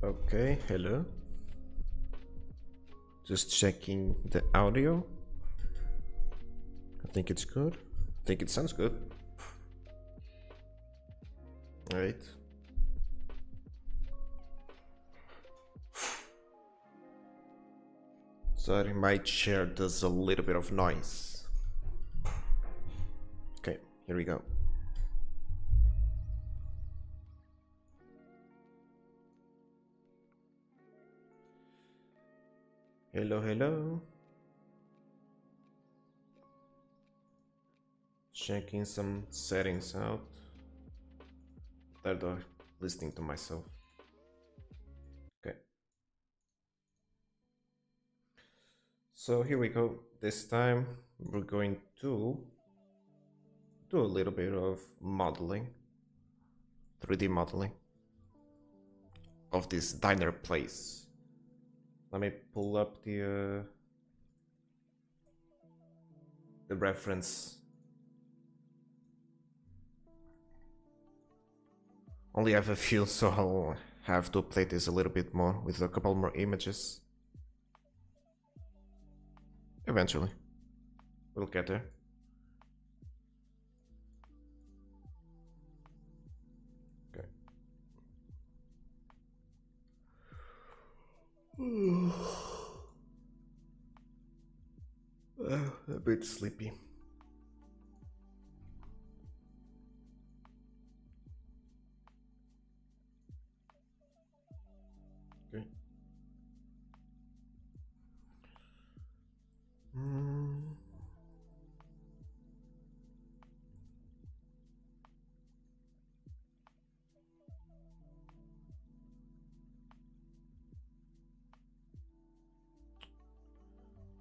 Okay, hello. Just checking the audio. I think it's good. I think it sounds good. Alright. Sorry, my chair does a little bit of noise. Okay, here we go. Hello, hello. Checking some settings out. Third door, listening to myself. Okay. So here we go. This time we're going to do a little bit of modeling, 3D modeling of this diner place. Let me pull up the reference. Only have a few, so I'll have to play this a little bit more with a couple more images. Eventually, we'll get there. Okay. A bit sleepy. Okay.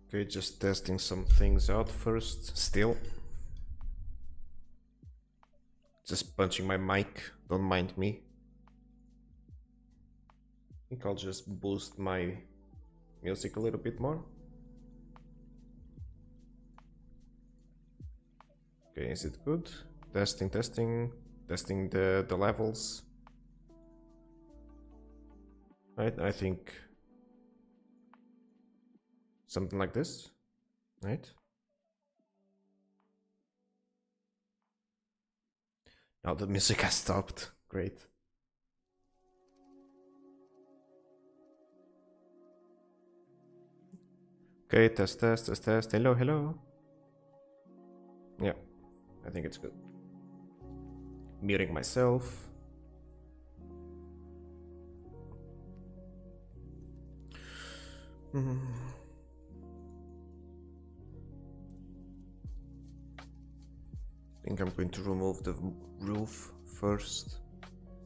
Okay, just testing some things out first. Still. Just punching my mic, don't mind me. I think I'll just boost my music a little bit more. Okay, is it good? Testing, testing, testing the levels. Right, I think something like this, right? Now the music has stopped. Great. Okay, test, test, test, test. Hello, hello. Yeah, I think it's good. Muting myself. I think I'm going to remove the roof first,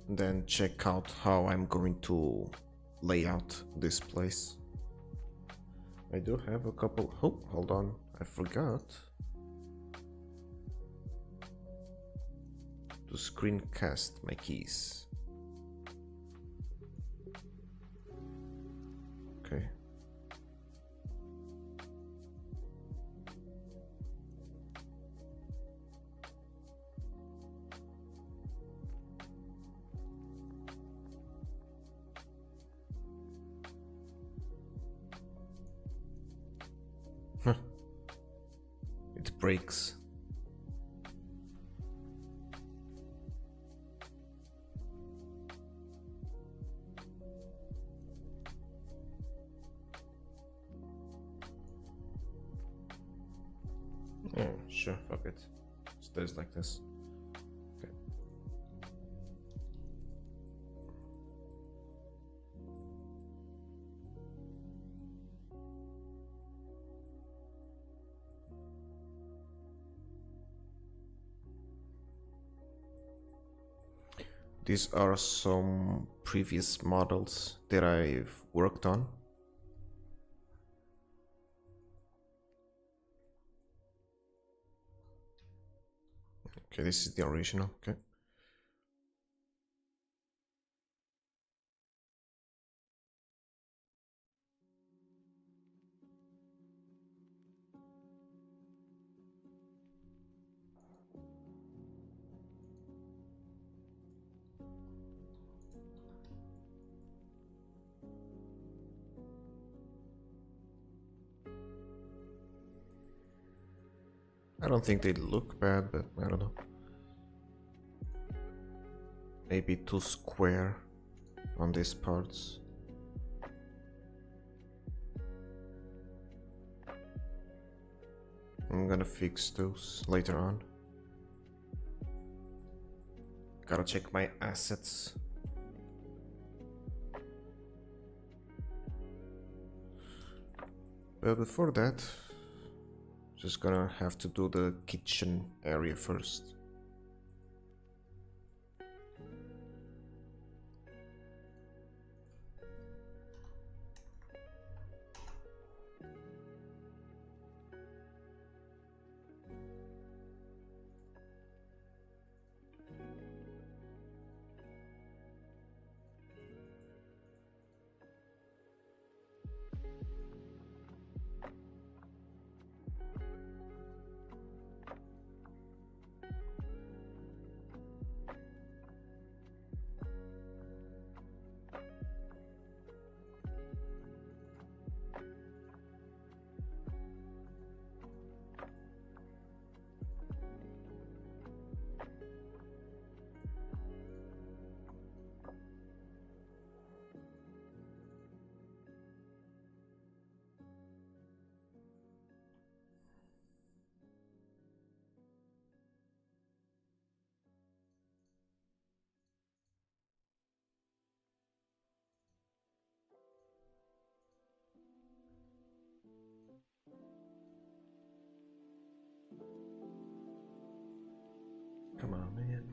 then check out how I'm going to lay out this place. I do have a couple. Oh, hold on, I forgot to screencast my keys. Okay. It breaks. Yeah, sure, fuck it. Stays like this. Okay. These are some previous models that I've worked on. Okay, this is the original. Okay. I don't think they look bad, but I don't know. Maybe too square on these parts. I'm gonna fix those later on. Gotta check my assets. But before that, just gonna have to do the kitchen area first. Come on, man.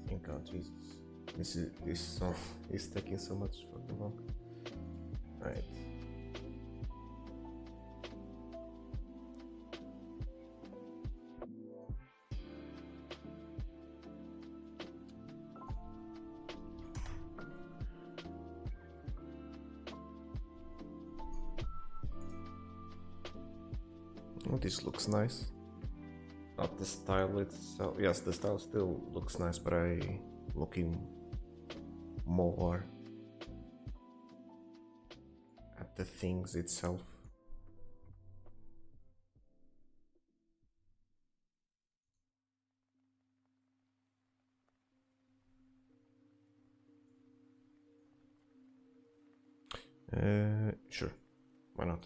Thank God, Jesus. This song is taking so much fucking long. Right. Oh, this looks nice. Not the style itself. Yes, the style still looks nice, but I'm looking more at the things itself. Sure. Why not?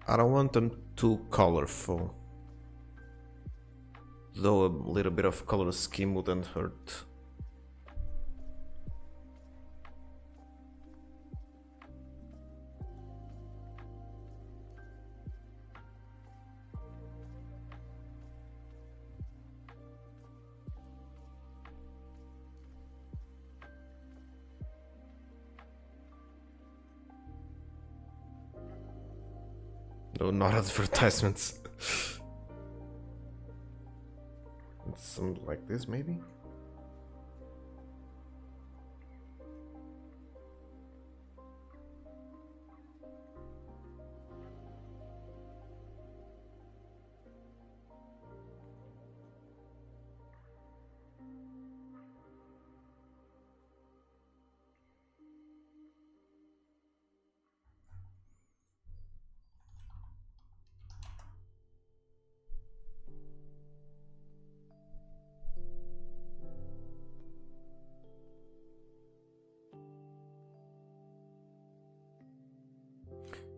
I don't want them too colorful. Though a little bit of color scheme wouldn't hurt. No, not advertisements. It's something like this, maybe?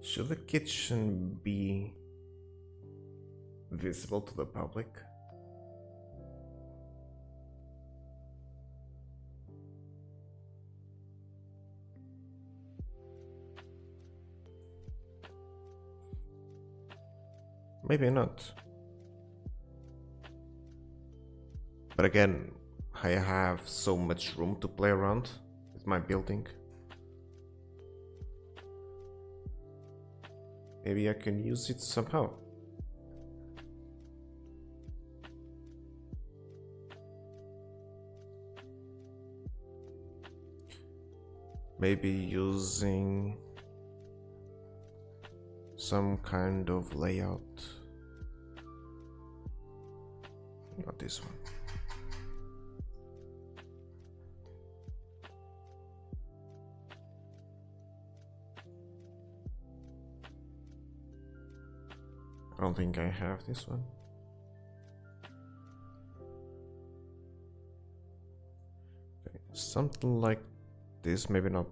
Should the kitchen be visible to the public? Maybe not. But again, I have so much room to play around with my building. Maybe I can use it somehow. Maybe using some kind of layout. Not this one. I don't think I have this one. Okay, something like this, maybe not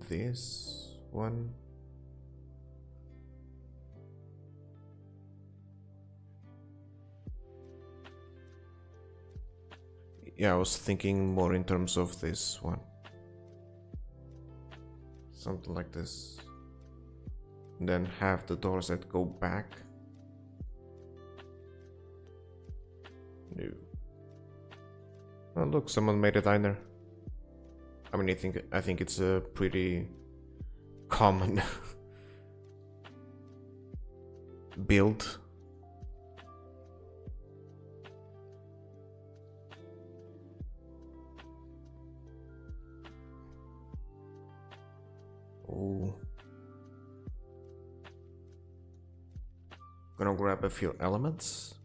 this one. Yeah, I was thinking more in terms of this one. Something like this. And then have the doors that go back. No. Oh look, someone made a diner. I mean, I think it's a pretty common build. Oh. Gonna grab a few elements.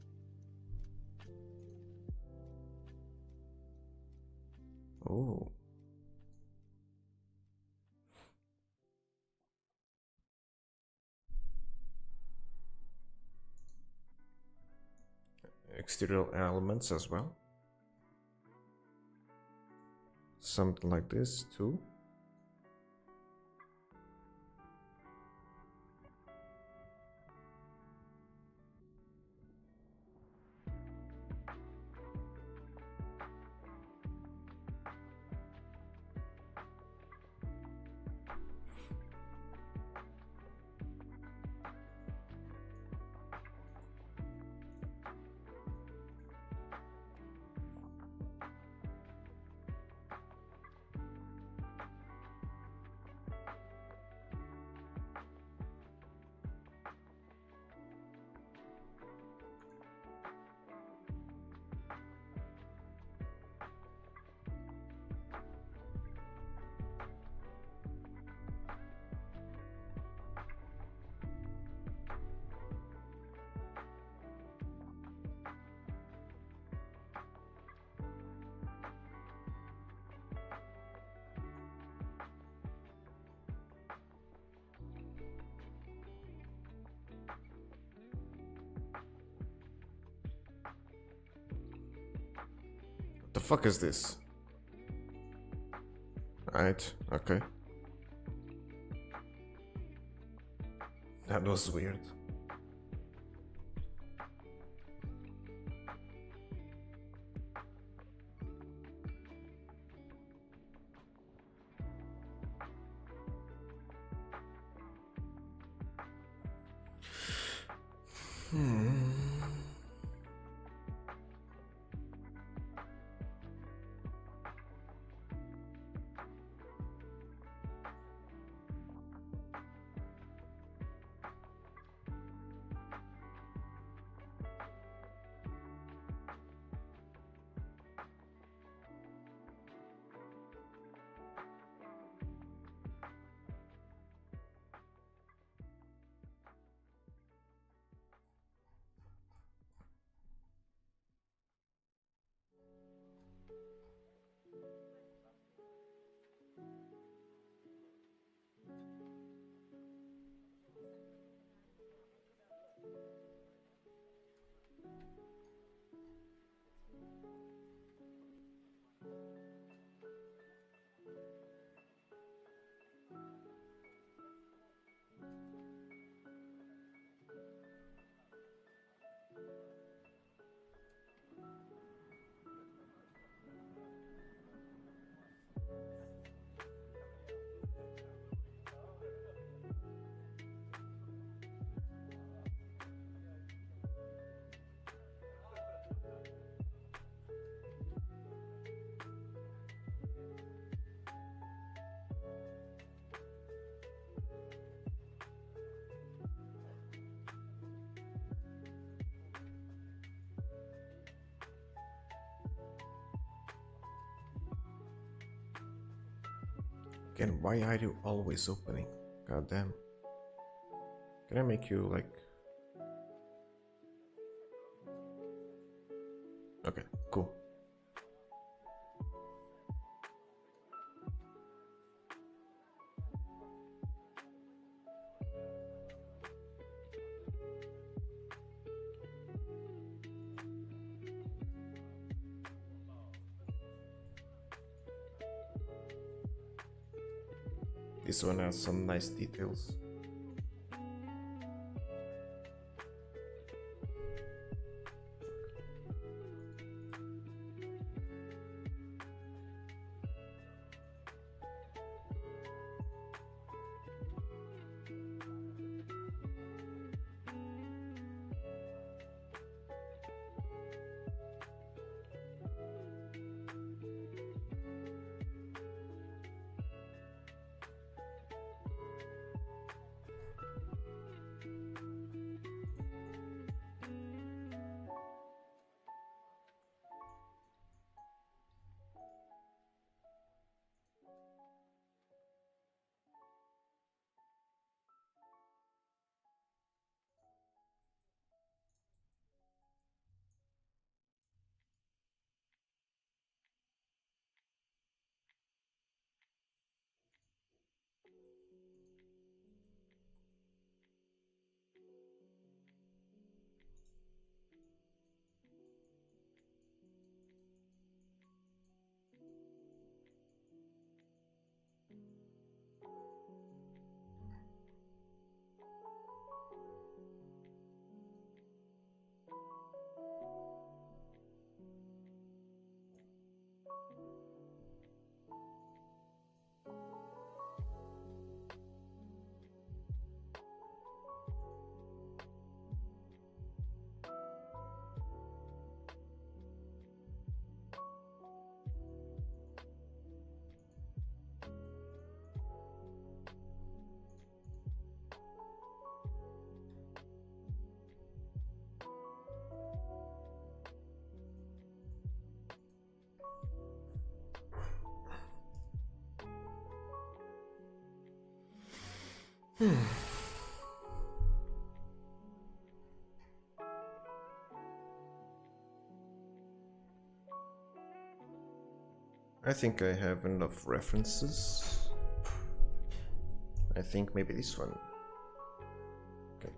Oh. Exterior elements as well. Something like this too. What the fuck is this? Right, okay. That was weird. Again, why are you always opening? God damn. Can I make you like... Okay, cool. This one has some nice details. I think I have enough references. I think maybe this one. Okay.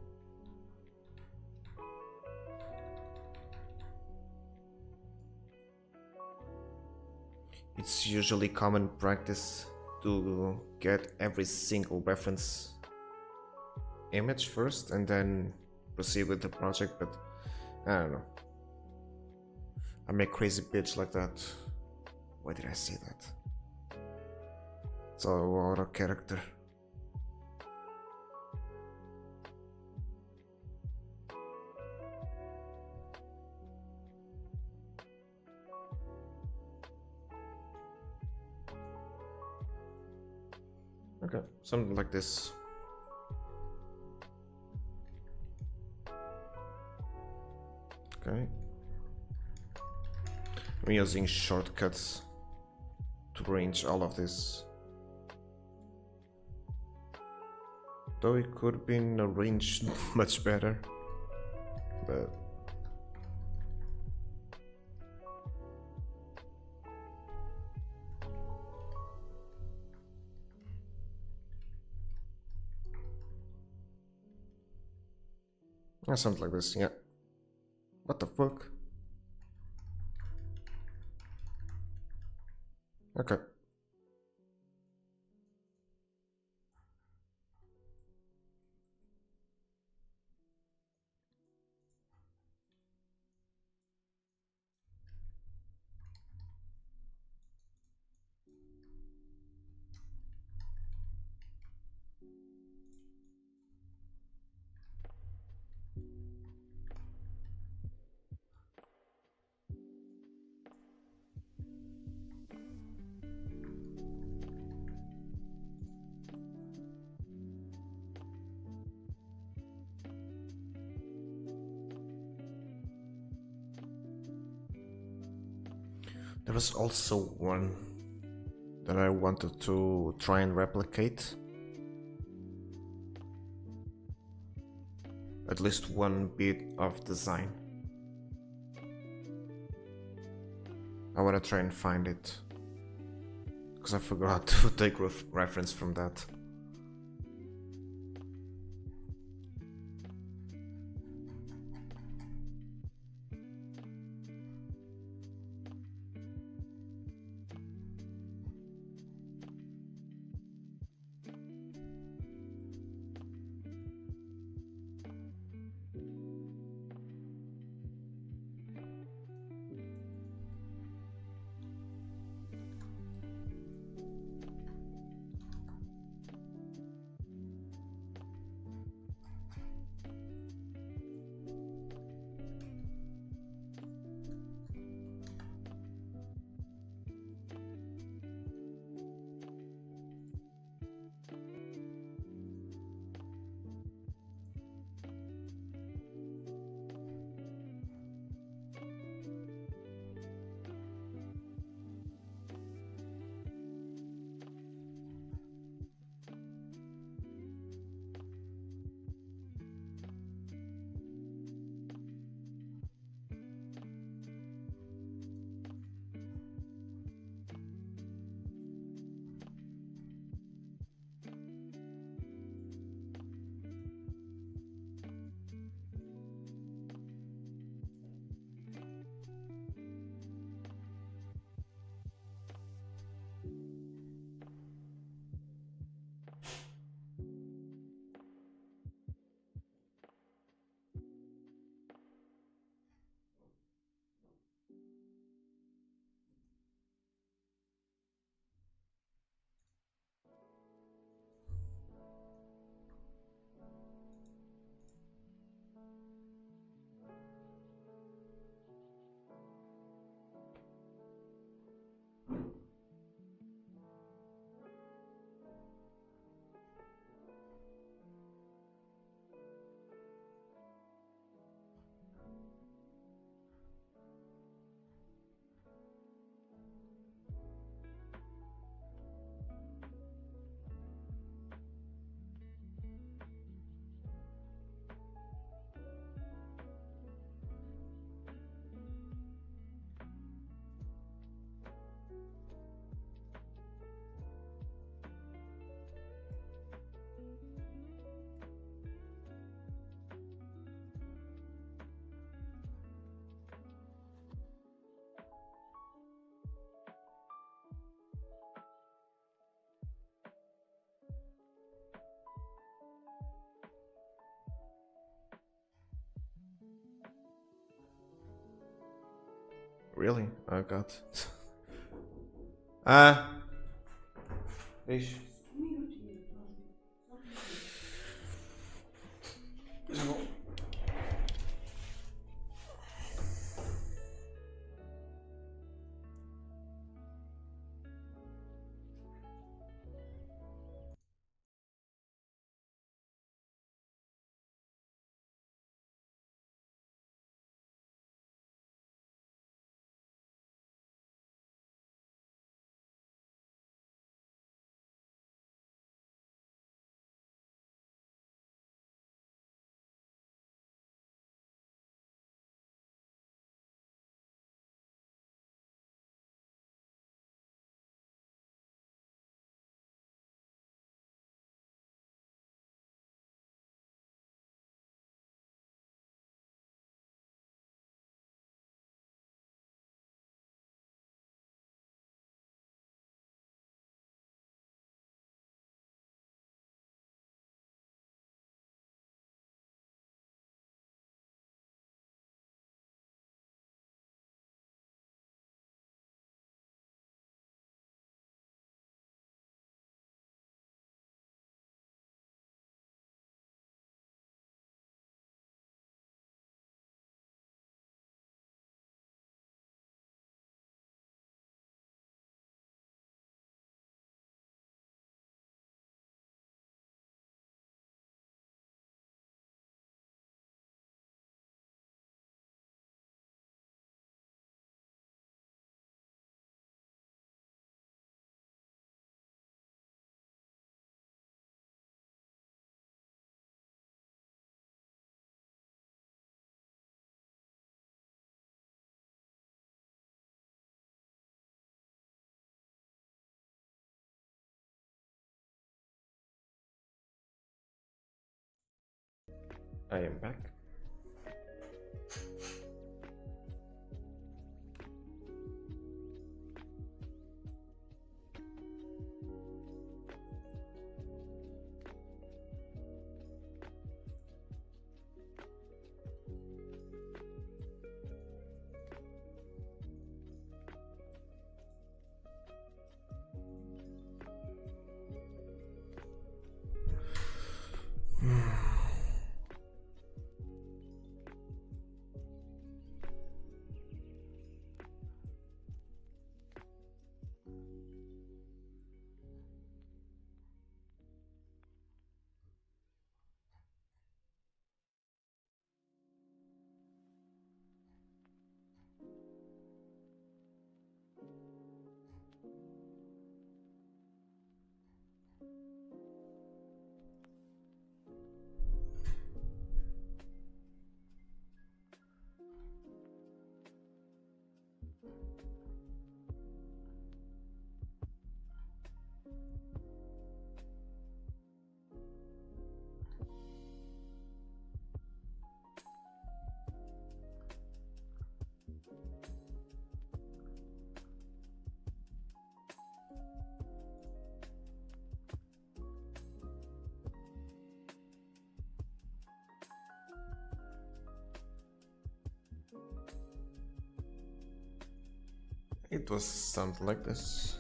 It's usually common practice to get every single reference image first and then proceed with the project, but I don't know. I'm a crazy bitch like that. Why did I say that? It's all out of character. Okay, something like this. Okay. I'm using shortcuts to arrange all of this. Though it could have been arranged much better. But something like this, yeah. What the fuck? Okay. There was also one that I wanted to try and replicate. At least one bit of design. I want to try and find it, because I forgot to take reference from that. Really? Oh god. Ish. I am back. It was something like this.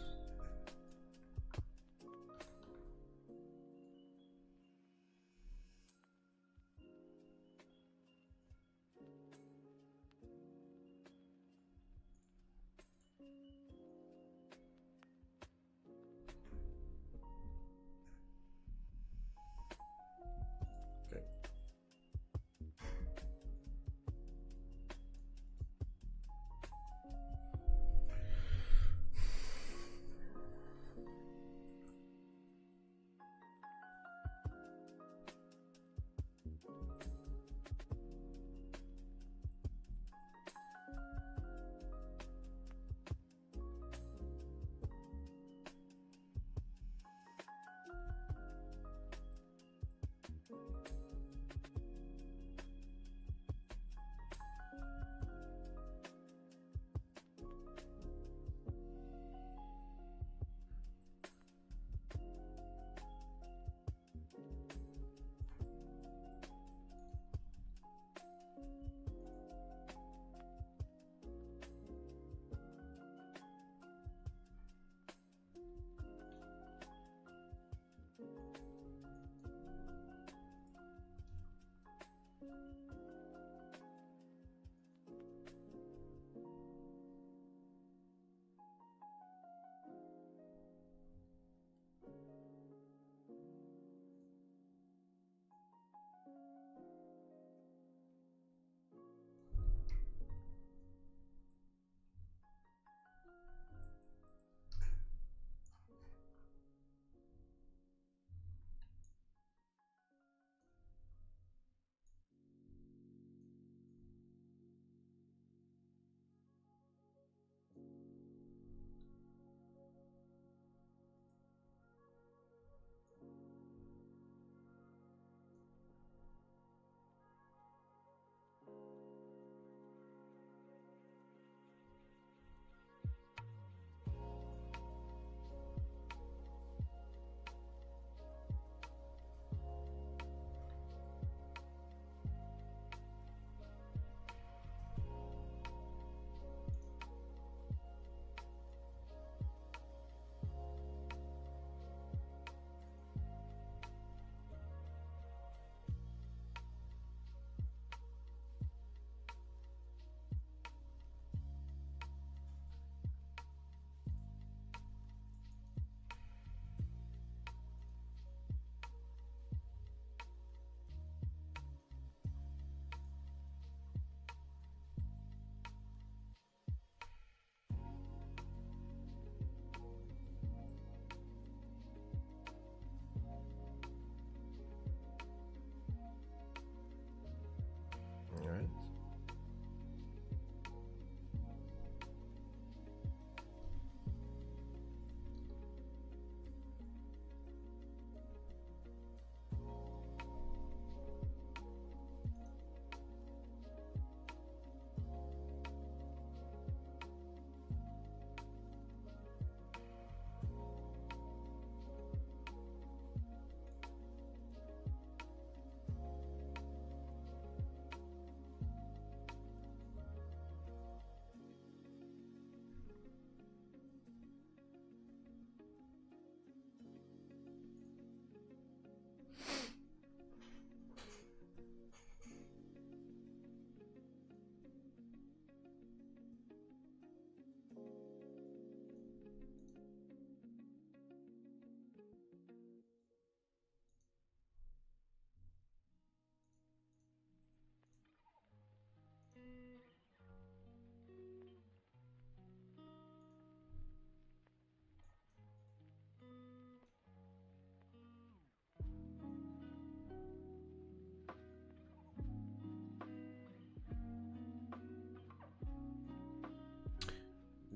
Okay.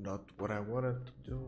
not what I wanted to do.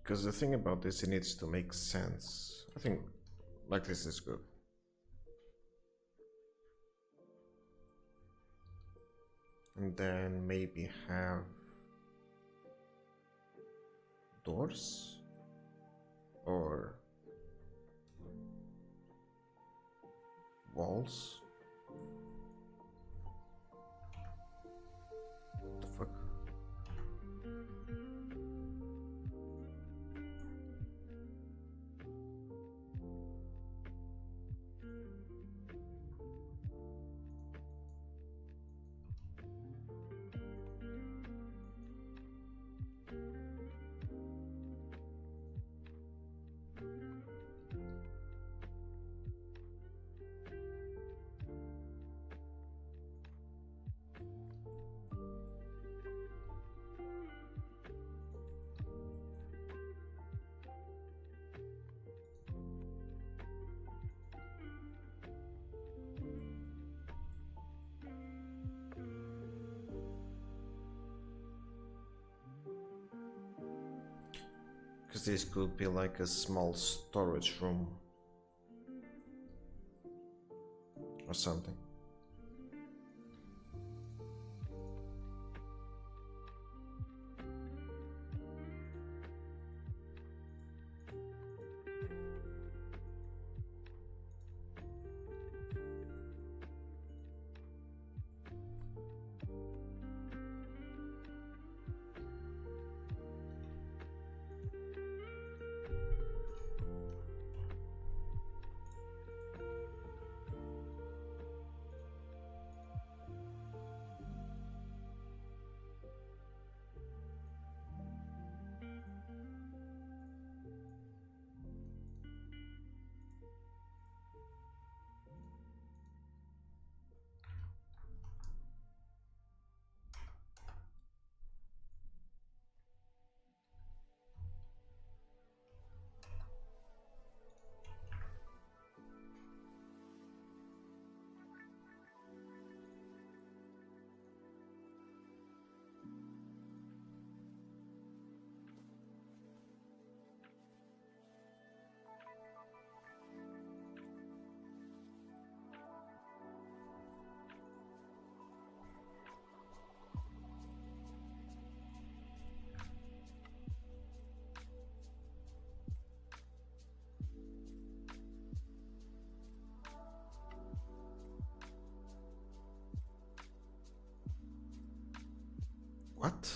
Because the thing about this, it needs to make sense. I think like this is good. And then maybe have doors or walls. What the fuck? Because this could be like a small storage room or something. What?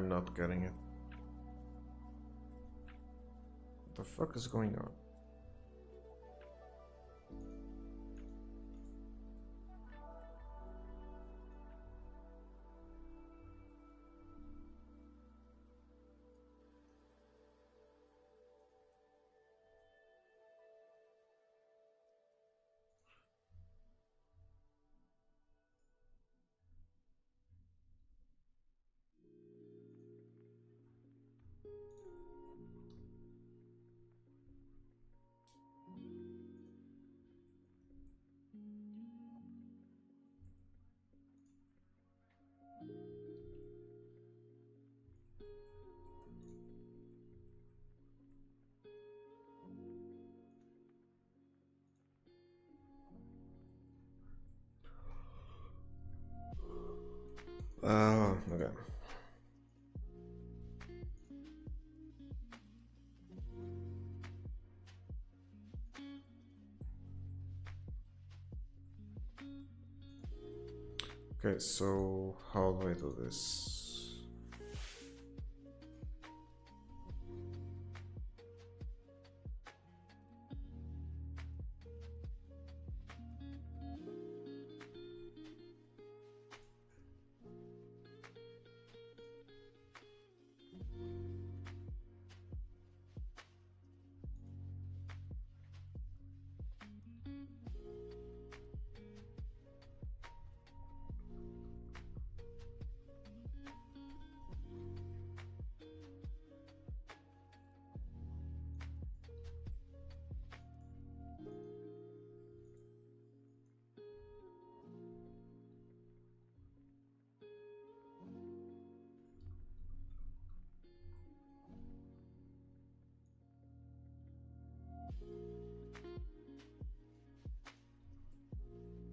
I'm not getting it. What the fuck is going on? Okay. Okay, so how do I do this?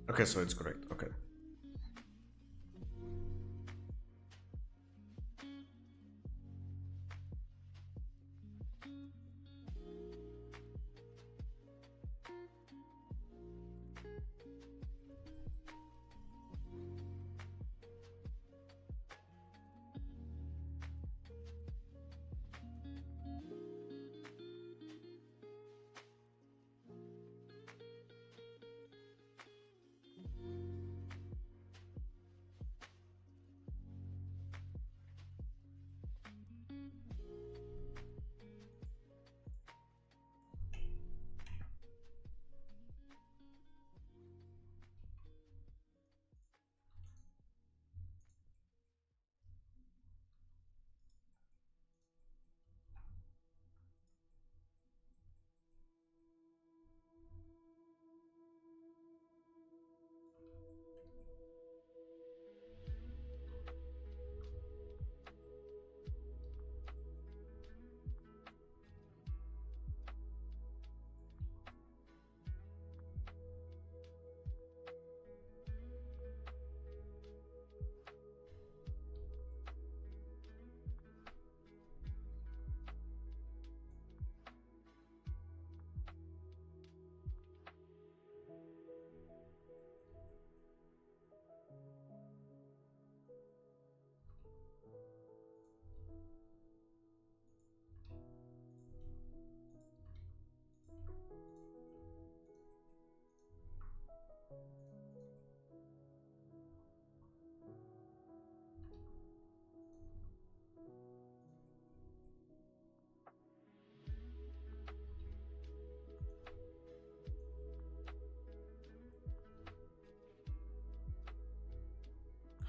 Okay, so it's correct. Okay.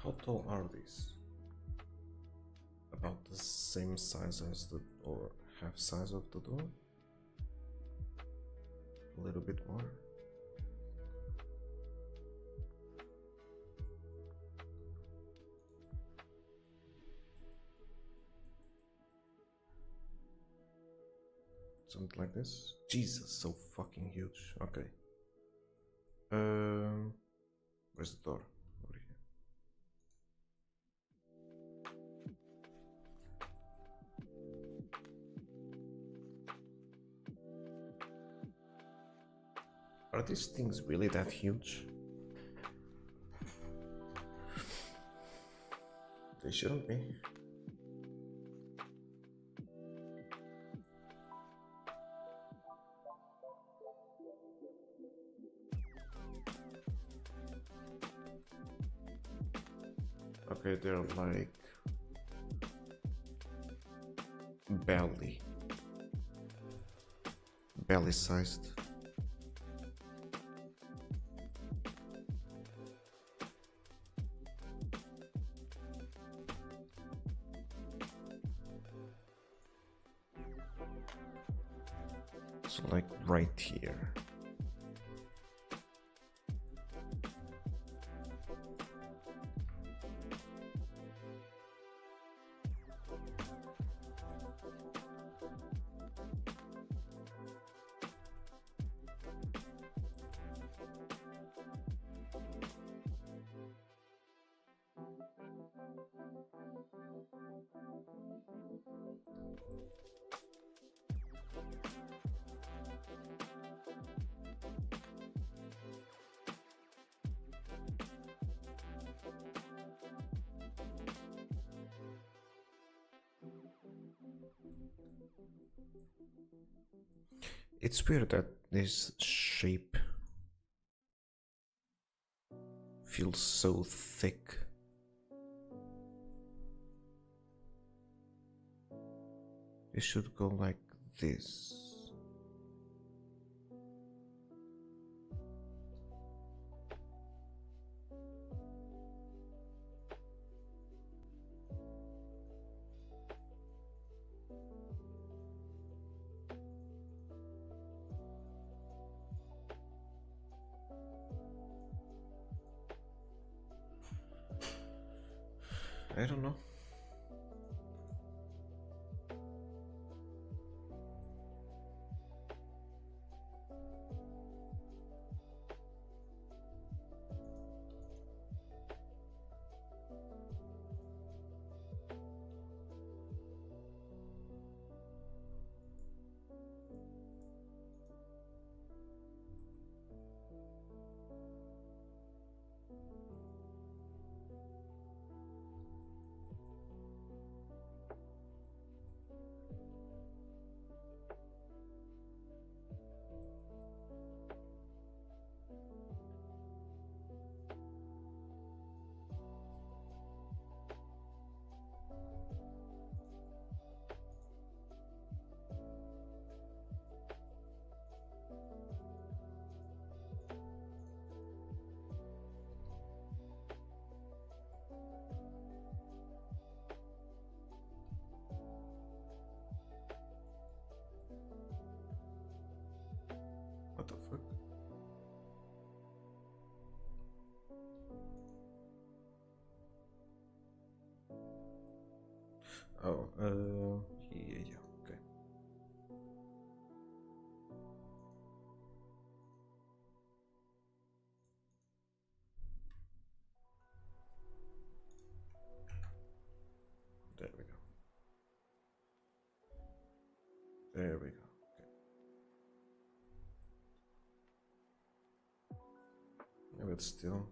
How tall are these? About the same size as the, or half size of the door? A little bit more. Something like this. Jesus, so fucking huge. Okay. Where's the door? Over here. Are these things really that huge? They shouldn't be. Okay, they're like belly sized. So like right here. It's weird that this shape feels so thick. It should go like this. I don't know. What the fuck? Oh, yeah, okay. There we go. There we go. Okay. But still.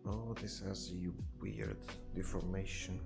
Oh, this has a weird deformation.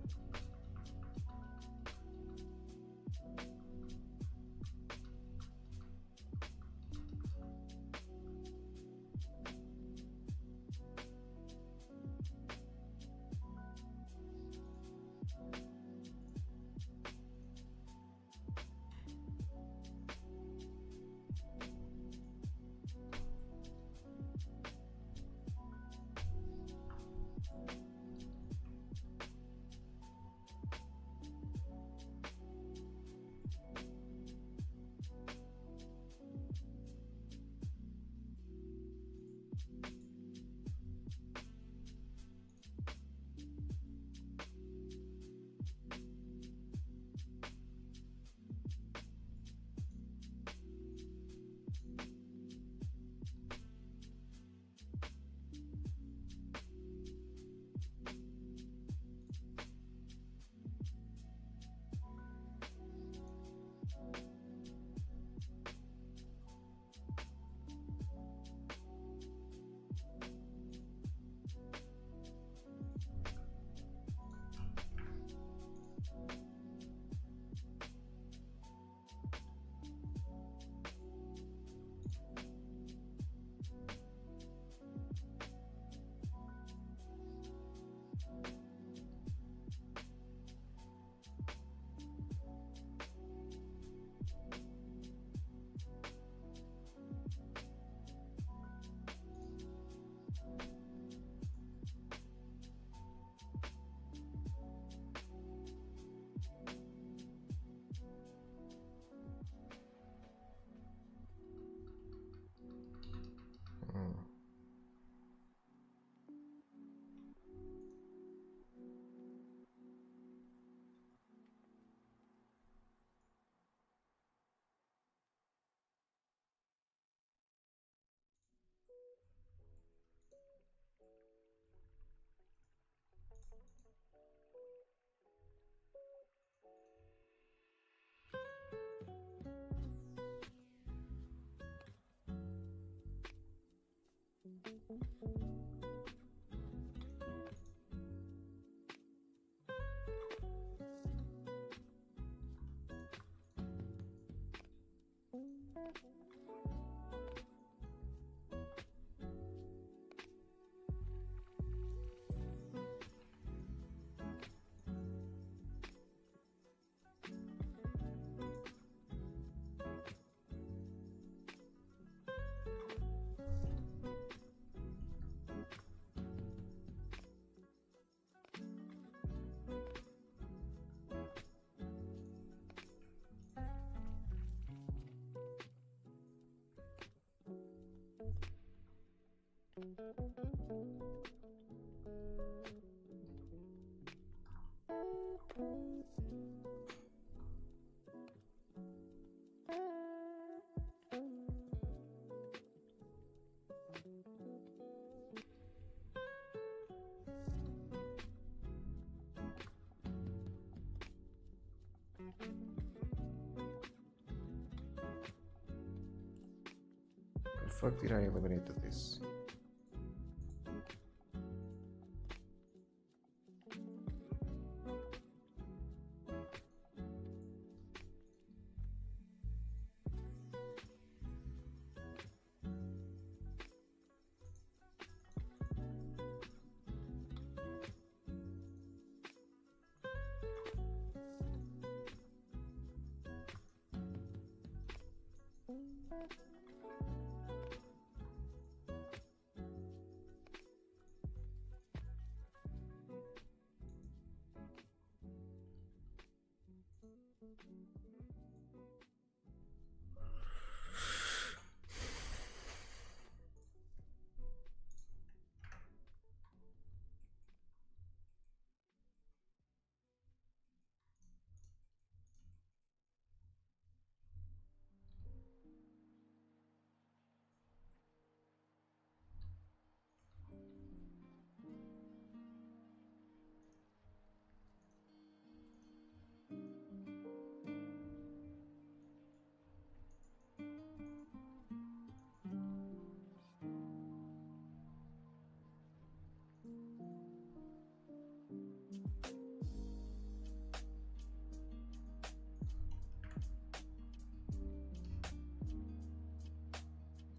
The fuck did I eliminate this?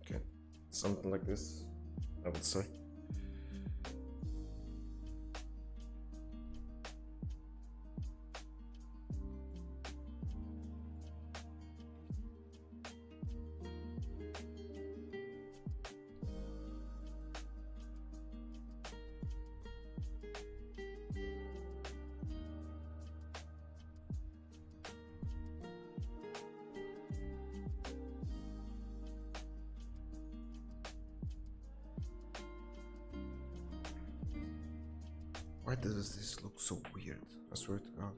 Okay, something like this, I would say. Why does this look so weird? I swear to God.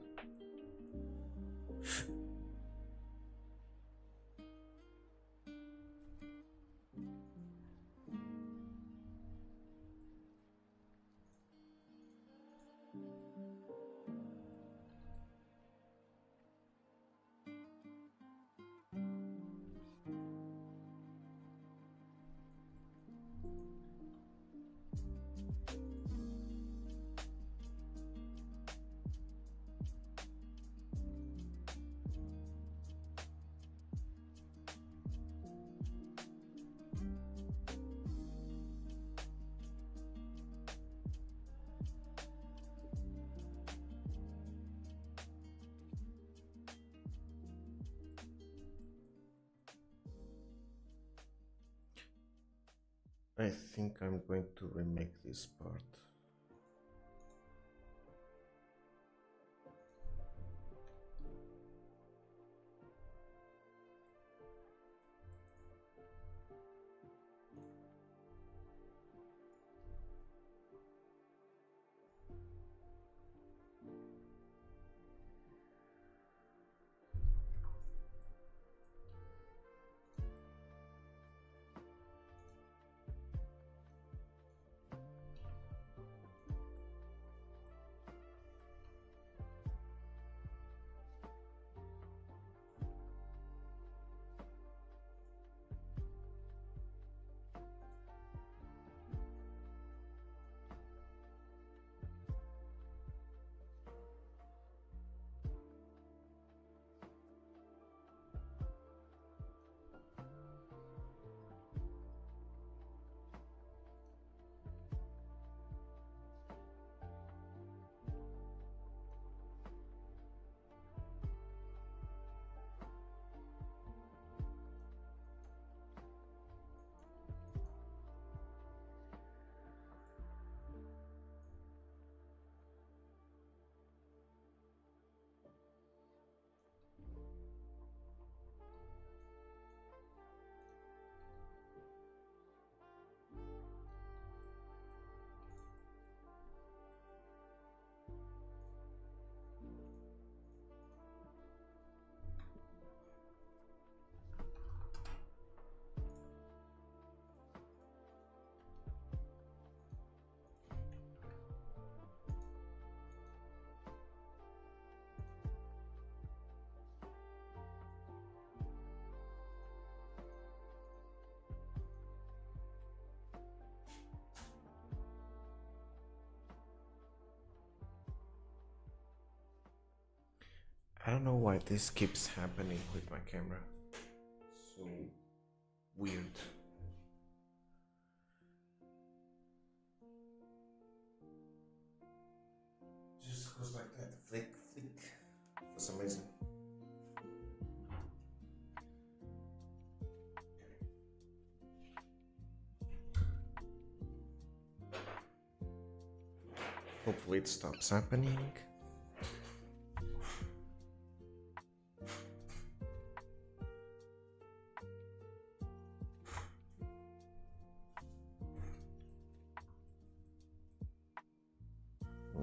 I think I'm going to remake this part. I don't know why this keeps happening with my camera. So weird. Just goes like that, flick, flick, for some reason. Hopefully it stops happening.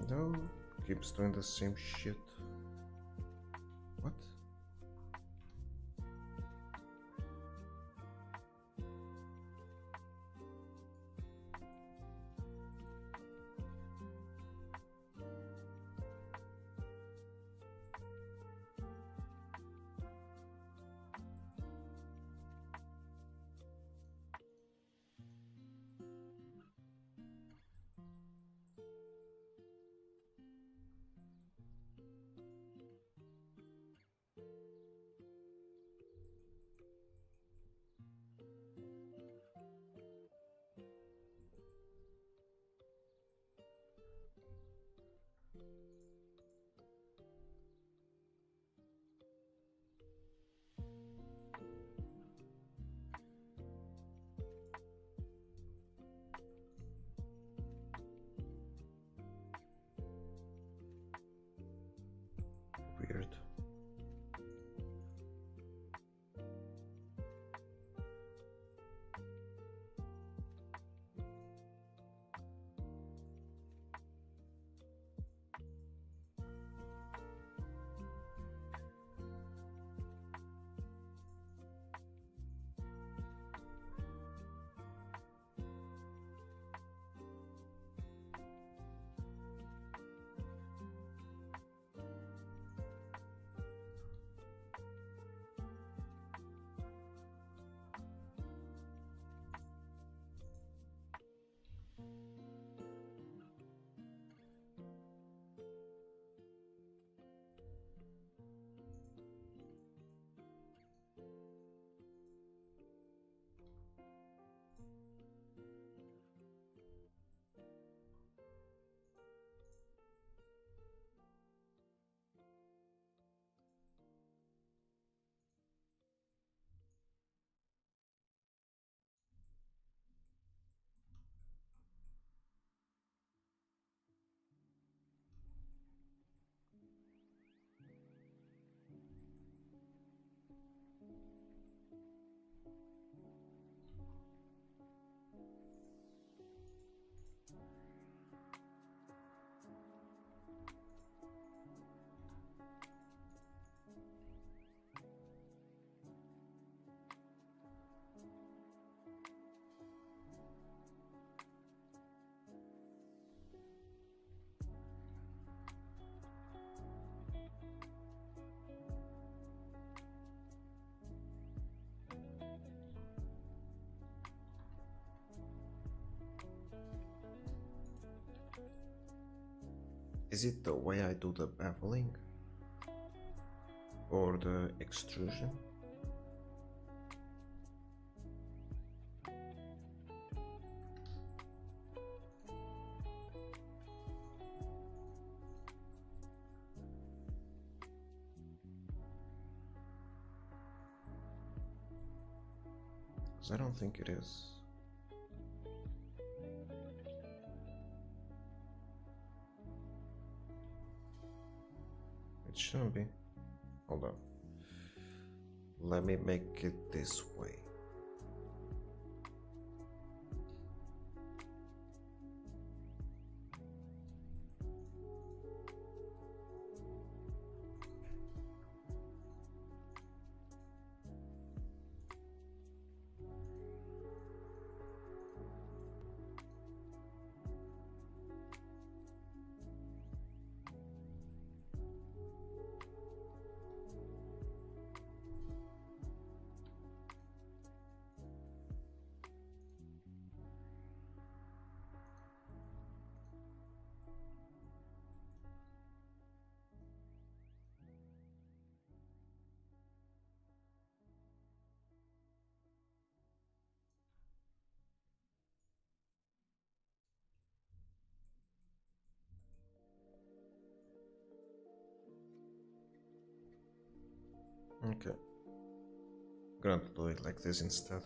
No, keeps doing the same shit. What? Weird. Is it the way I do the beveling? Or the extrusion? Because I don't think it is. It shouldn't be. Hold on. Let me make it this way. Okay. I'm gonna do it like this instead.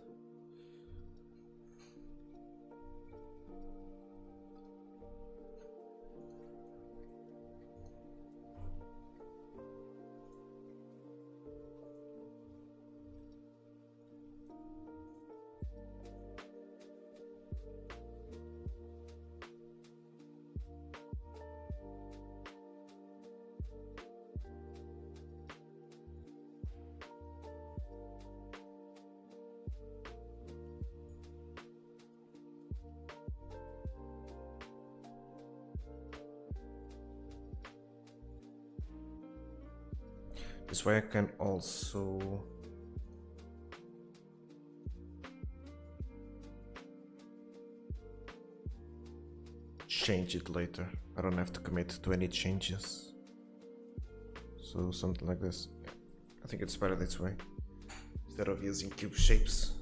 This way I can also change it later. I don't have to commit to any changes. So something like this. Yeah. I think it's better this way instead of using cube shapes.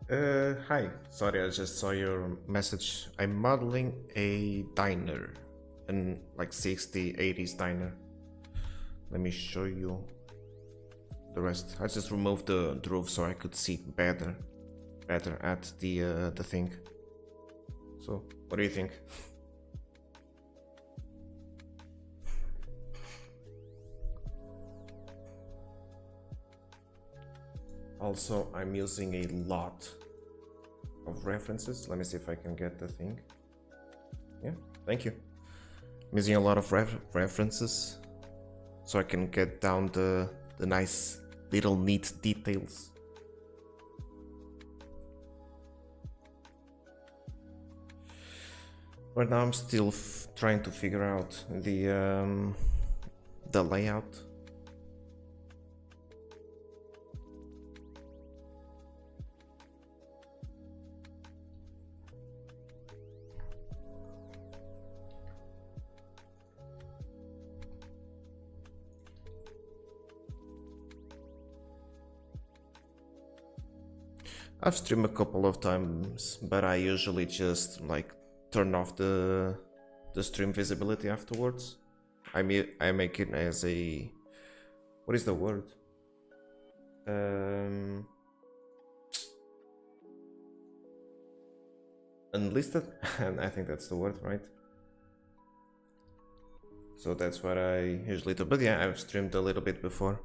Hi. Sorry, I just saw your message. I'm modeling a diner, an like 60, 80s diner. Let me show you the rest. I just removed the roof so I could see better at the thing. So, what do you think? Also, I'm using a lot of references. Let me see if I can get the thing. Yeah, thank you. I'm using a lot of references so I can get down the nice little neat details. Right now I'm still trying to figure out the layout. I've streamed a couple of times, but I usually just like turn off the stream visibility afterwards. I make it as a, what is the word? Unlisted, and I think that's the word, right? So that's what I usually do. But yeah, I've streamed a little bit before.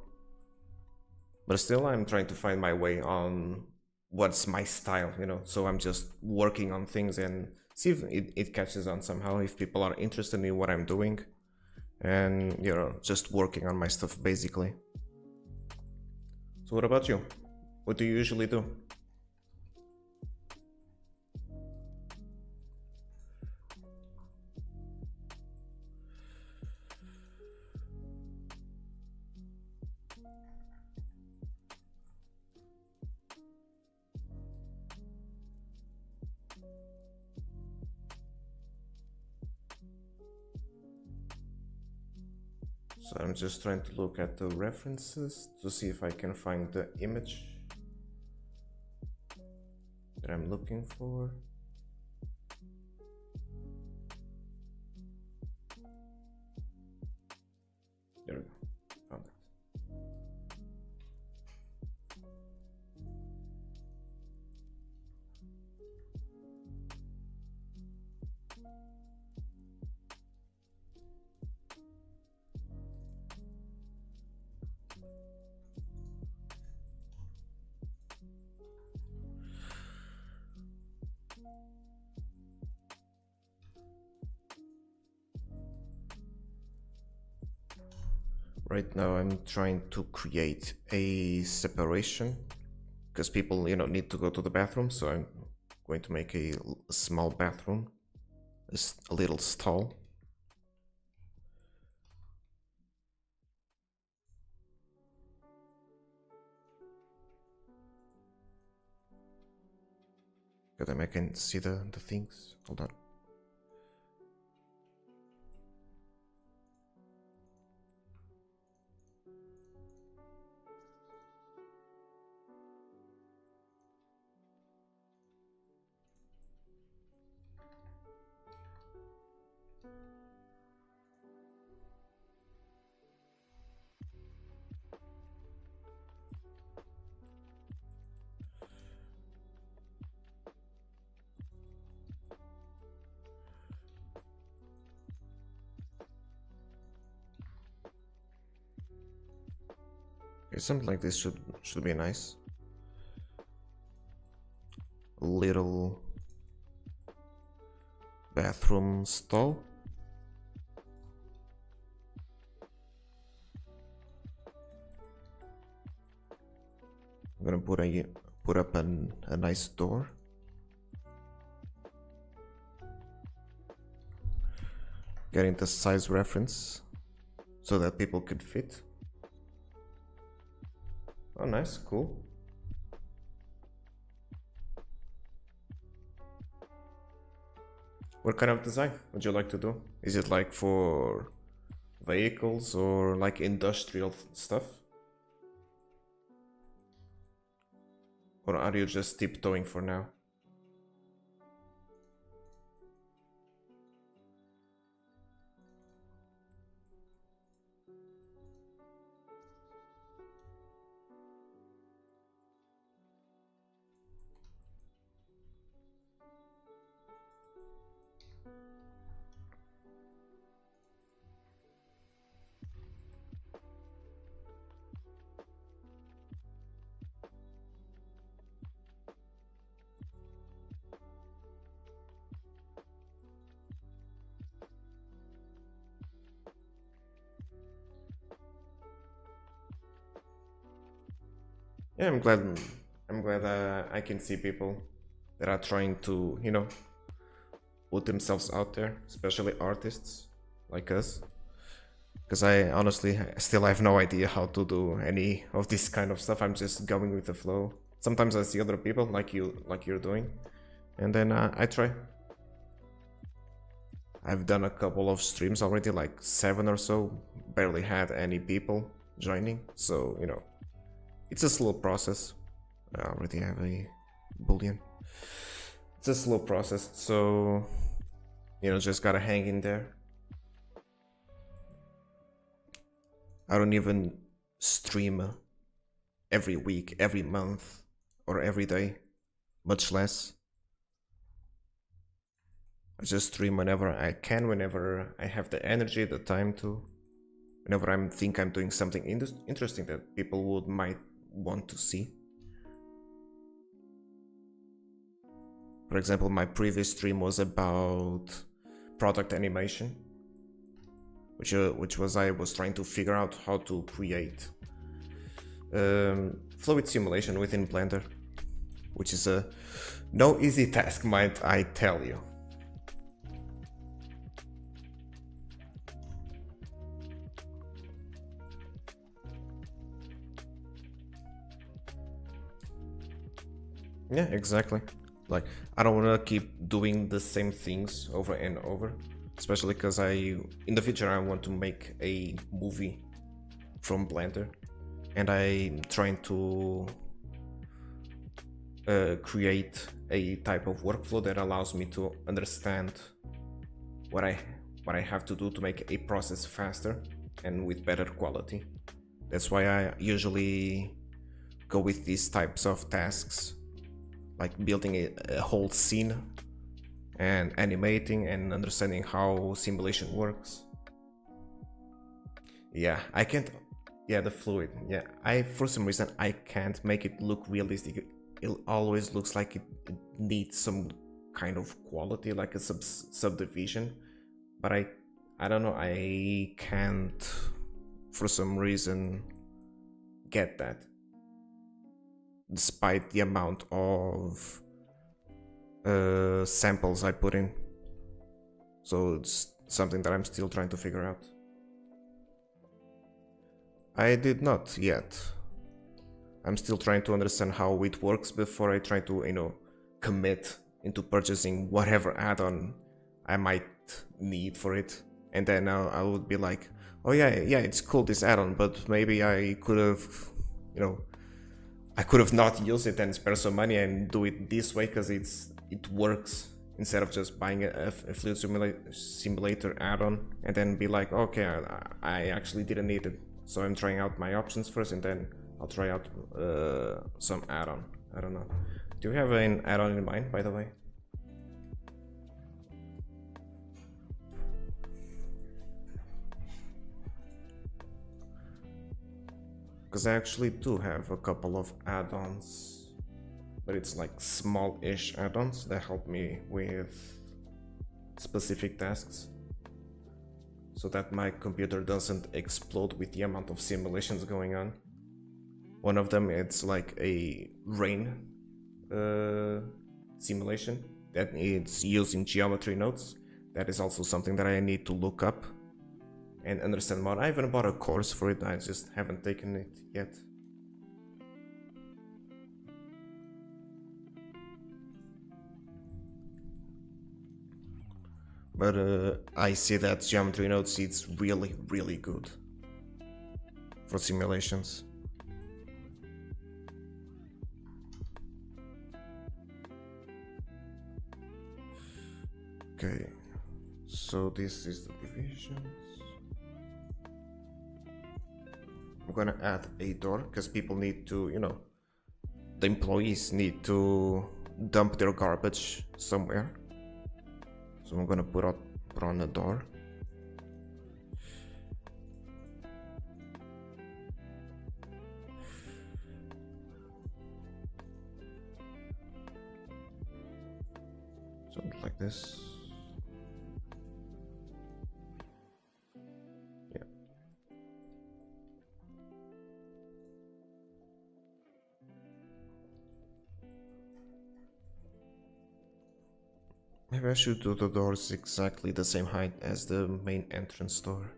But still, I'm trying to find my way on what's my style, you know. So I'm just working on things and see if it catches on somehow, if people are interested in what I'm doing. And, you know, just working on my stuff basically. So what about you? What do you usually do? So I'm just trying to look at the references to see if I can find the image that I'm looking for. There we go, found it. Right now I'm trying to create a separation because people, you know, need to go to the bathroom, so I'm going to make a small bathroom, a little stall. But then I can see the things. Hold on. Okay, something like this should be nice. A little bathroom stall. I'm gonna put up a nice door. Getting the size reference so that people could fit. Oh, nice, cool. What kind of design would you like to do? Is it like for vehicles or like industrial stuff? Or are you just tiptoeing for now? Yeah, I'm glad. I'm glad I can see people that are trying to, put themselves out there, especially artists like us. Because I honestly still have no idea how to do any of this kind of stuff. I'm just going with the flow. Sometimes I see other people like you're doing, and then I try. I've done a couple of streams already, like 7 or so. Barely had any people joining, so it's a slow process. I already have a boolean. It's a slow process, so just gotta hang in there. I don't even stream every week, every month, or every day, much less. I just stream whenever I can, whenever I have the energy, the time to, whenever I think I'm doing something interesting that people might want to see. For example, my previous stream was about product animation, which was I was trying to figure out how to create fluid simulation within Blender, which is no easy task, might I tell you. Yeah, exactly. Like, I don't want to keep doing the same things over and over, especially because in the future I want to make a movie from Blender, and I'm trying to create a type of workflow that allows me to understand what I have to do to make a process faster and with better quality. That's why I usually go with these types of tasks, like building a whole scene and animating and understanding how simulation works. Yeah, I can't. Yeah, the fluid. Yeah, for some reason I can't make it look realistic. It always looks like it needs some kind of quality, like a subdivision. But I don't know. I can't, for some reason, get that, despite the amount of samples I put in. So it's something that I'm still trying to figure out. I did not yet. I'm still trying to understand how it works before I try to, commit into purchasing whatever add-on I might need for it. And then I would be like, oh yeah, it's cool, this add-on, but maybe I could have, I could have not used it and spare some money and do it this way because it works, instead of just buying a fluid simulator add-on and then be like, okay, I actually didn't need it. So I'm trying out my options first, and then I'll try out some add-on. I don't know. Do you have an add-on in mind, by the way? Because I actually do have a couple of add-ons, but it's like small-ish add-ons that help me with specific tasks, so that my computer doesn't explode with the amount of simulations going on. One of them, it's like a rain simulation that it's using geometry nodes. That is also something that I need to look up and understand more. I even bought a course for it, I just haven't taken it yet. But I see that geometry nodes, it's really, really good for simulations. Okay, so this is the divisions. I'm gonna add a door because people need to, the employees need to dump their garbage somewhere. So I'm gonna put on a door. Something like this. Yeah. Maybe I should do the doors exactly the same height as the main entrance door.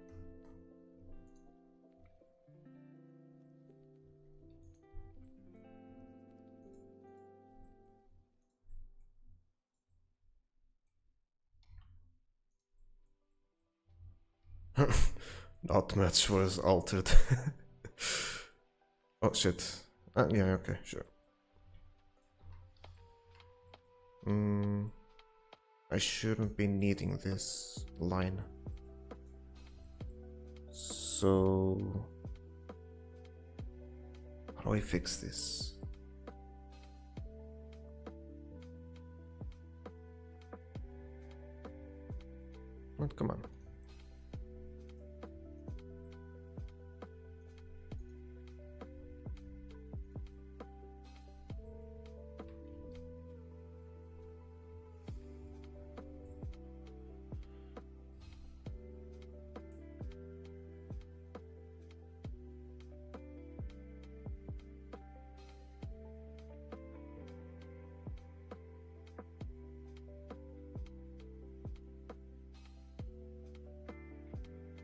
Not much was altered. Oh shit. Yeah, okay, sure. I shouldn't be needing this line. So how do I fix this? Oh, come on.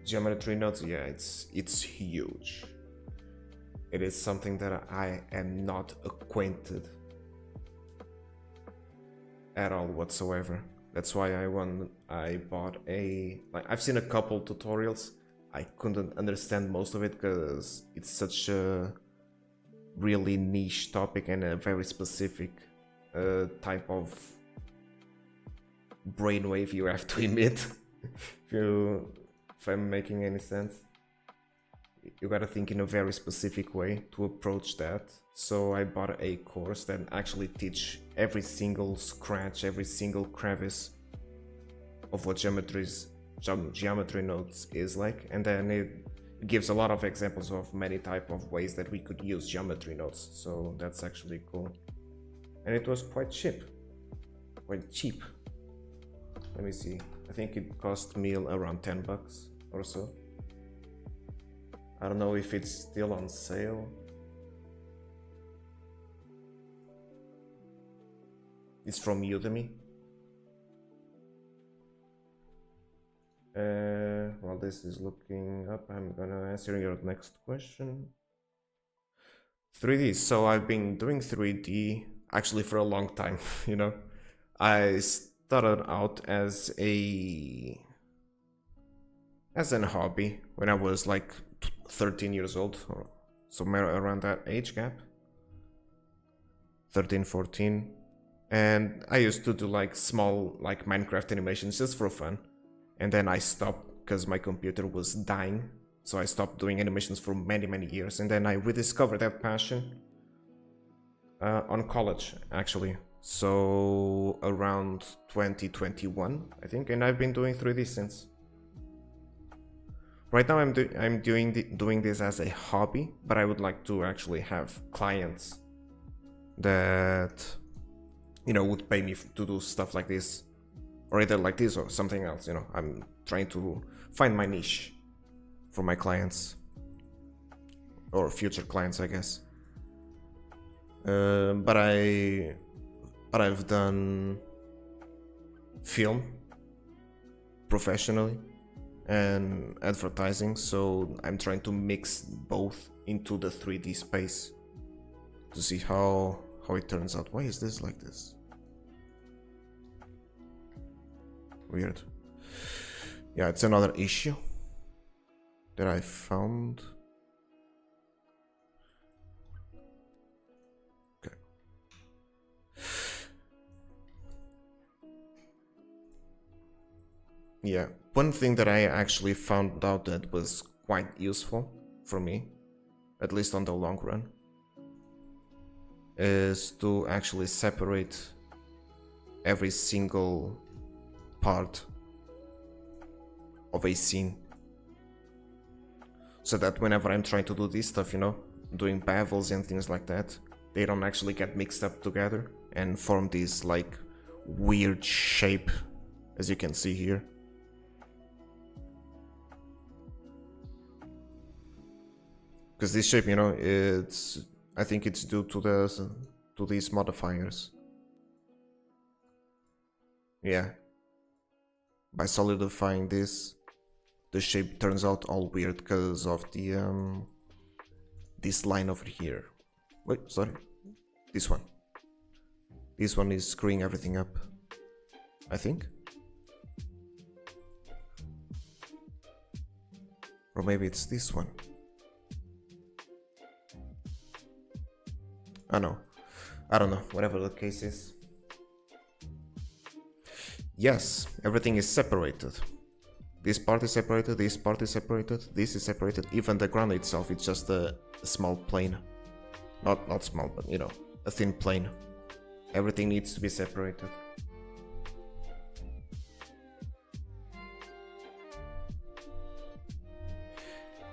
Geometry nodes, yeah, it's huge. It is something that I am not acquainted at all whatsoever. That's why I bought I've seen a couple tutorials. I couldn't understand most of it because it's such a really niche topic and a very specific type of brainwave you have to emit. If I'm making any sense, you gotta think in a very specific way to approach that. So I bought a course that actually teach every single scratch, every single crevice of what geometry nodes is like, and then it gives a lot of examples of many type of ways that we could use geometry nodes. So that's actually cool, and it was quite cheap. Let me see. I think it cost me around 10 bucks or so. I don't know if it's still on sale. It's from Udemy. While this is looking up, I'm gonna answer your next question. 3D. So I've been doing 3D actually for a long time, I started out as an hobby when I was like 13 years old, or somewhere around that age gap, 13, 14. And I used to do like small like Minecraft animations just for fun, and then I stopped because my computer was dying, so I stopped doing animations for many years, and then I rediscovered that passion on college actually, so around 2021 I think, and I've been doing 3D since. Right now I'm doing this as a hobby, but I would like to actually have clients that would pay me to do stuff like this, or either like this or something else. I'm trying to find my niche for my clients or future clients, I guess. But I've done film professionally and advertising, so I'm trying to mix both into the 3D space to see how it turns out. Why is this like this? Weird. Yeah, it's another issue that I found. Okay. Yeah, one thing that I actually found out that was quite useful for me, at least on the long run, is to actually separate every single part of a scene, so that whenever I'm trying to do this stuff, doing bevels and things like that, they don't actually get mixed up together and form this like weird shape, as you can see here. Because this shape, I think it's due to these modifiers. Yeah. By solidifying this, the shape turns out all weird because of the this line over here. Wait, sorry. This one. This one is screwing everything up, I think. Or maybe it's this one. I don't know, whatever the case is. Yes, everything is separated. This part is separated, this part is separated, this is separated. Even the ground itself, it's just a small plane. Not small, but a thin plane. Everything needs to be separated.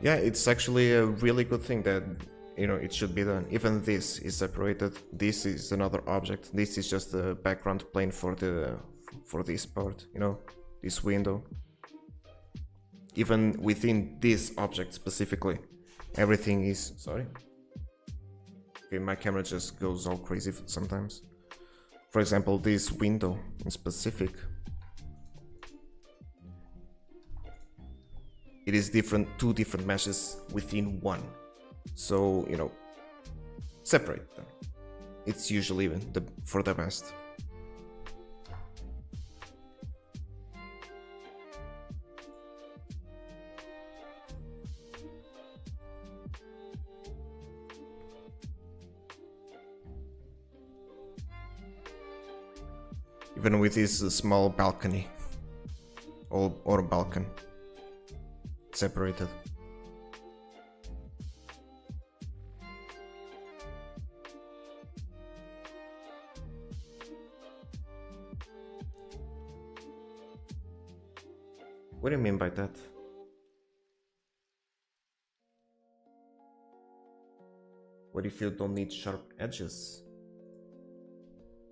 Yeah, it's actually a really good thing that it should be done. Even this is separated. This is another object. This is just the background plane for this part, this window. Even within this object specifically, everything is... Sorry? Okay, my camera just goes all crazy sometimes. For example, this window in specific, it is two different meshes within one. So, separate them. It's usually even for the best. Even with this small balcony or balcony separated. What do you mean by that? What if you don't need sharp edges?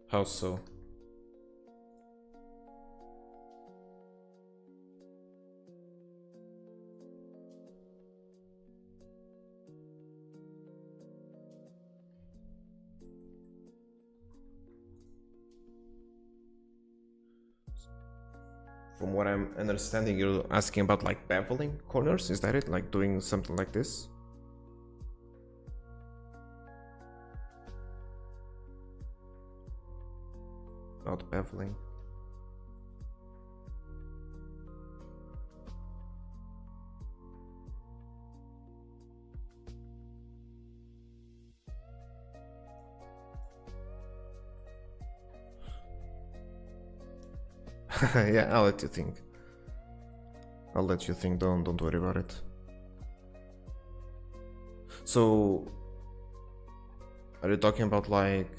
How so? From what I'm understanding, you're asking about like beveling corners, is that it? Like doing something like this? Not beveling. Yeah, I'll let you think. Don't worry about it. So, are you talking about like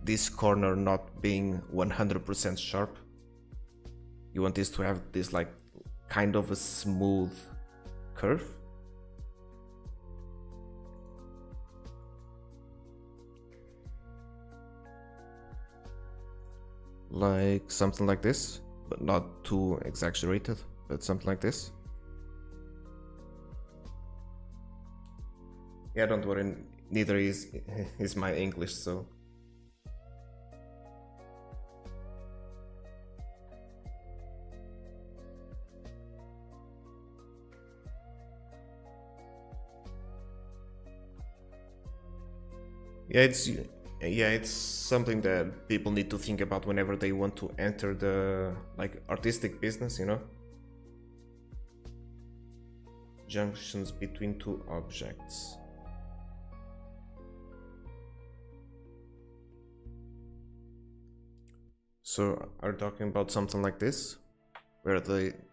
this corner not being 100% sharp? You want this to have this like kind of a smooth curve? Like something like this, but not too exaggerated, but something like this. Yeah, don't worry, neither is my English, so... Yeah, it's something that people need to think about whenever they want to enter the like artistic business, Junctions between two objects. So, are you talking about something like this? where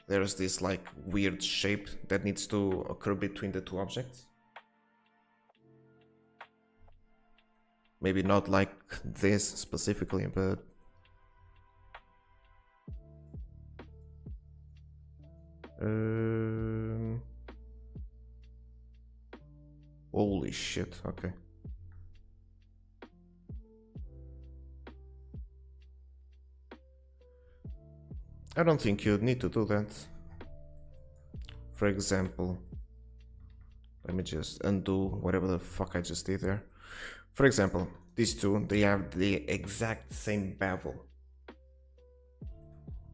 there's this like weird shape that needs to occur between the two objects. Maybe not like this specifically, but holy shit, okay. I don't think you'd need to do that. For example, let me just undo whatever the fuck I just did there. For example, these two, they have the exact same bevel.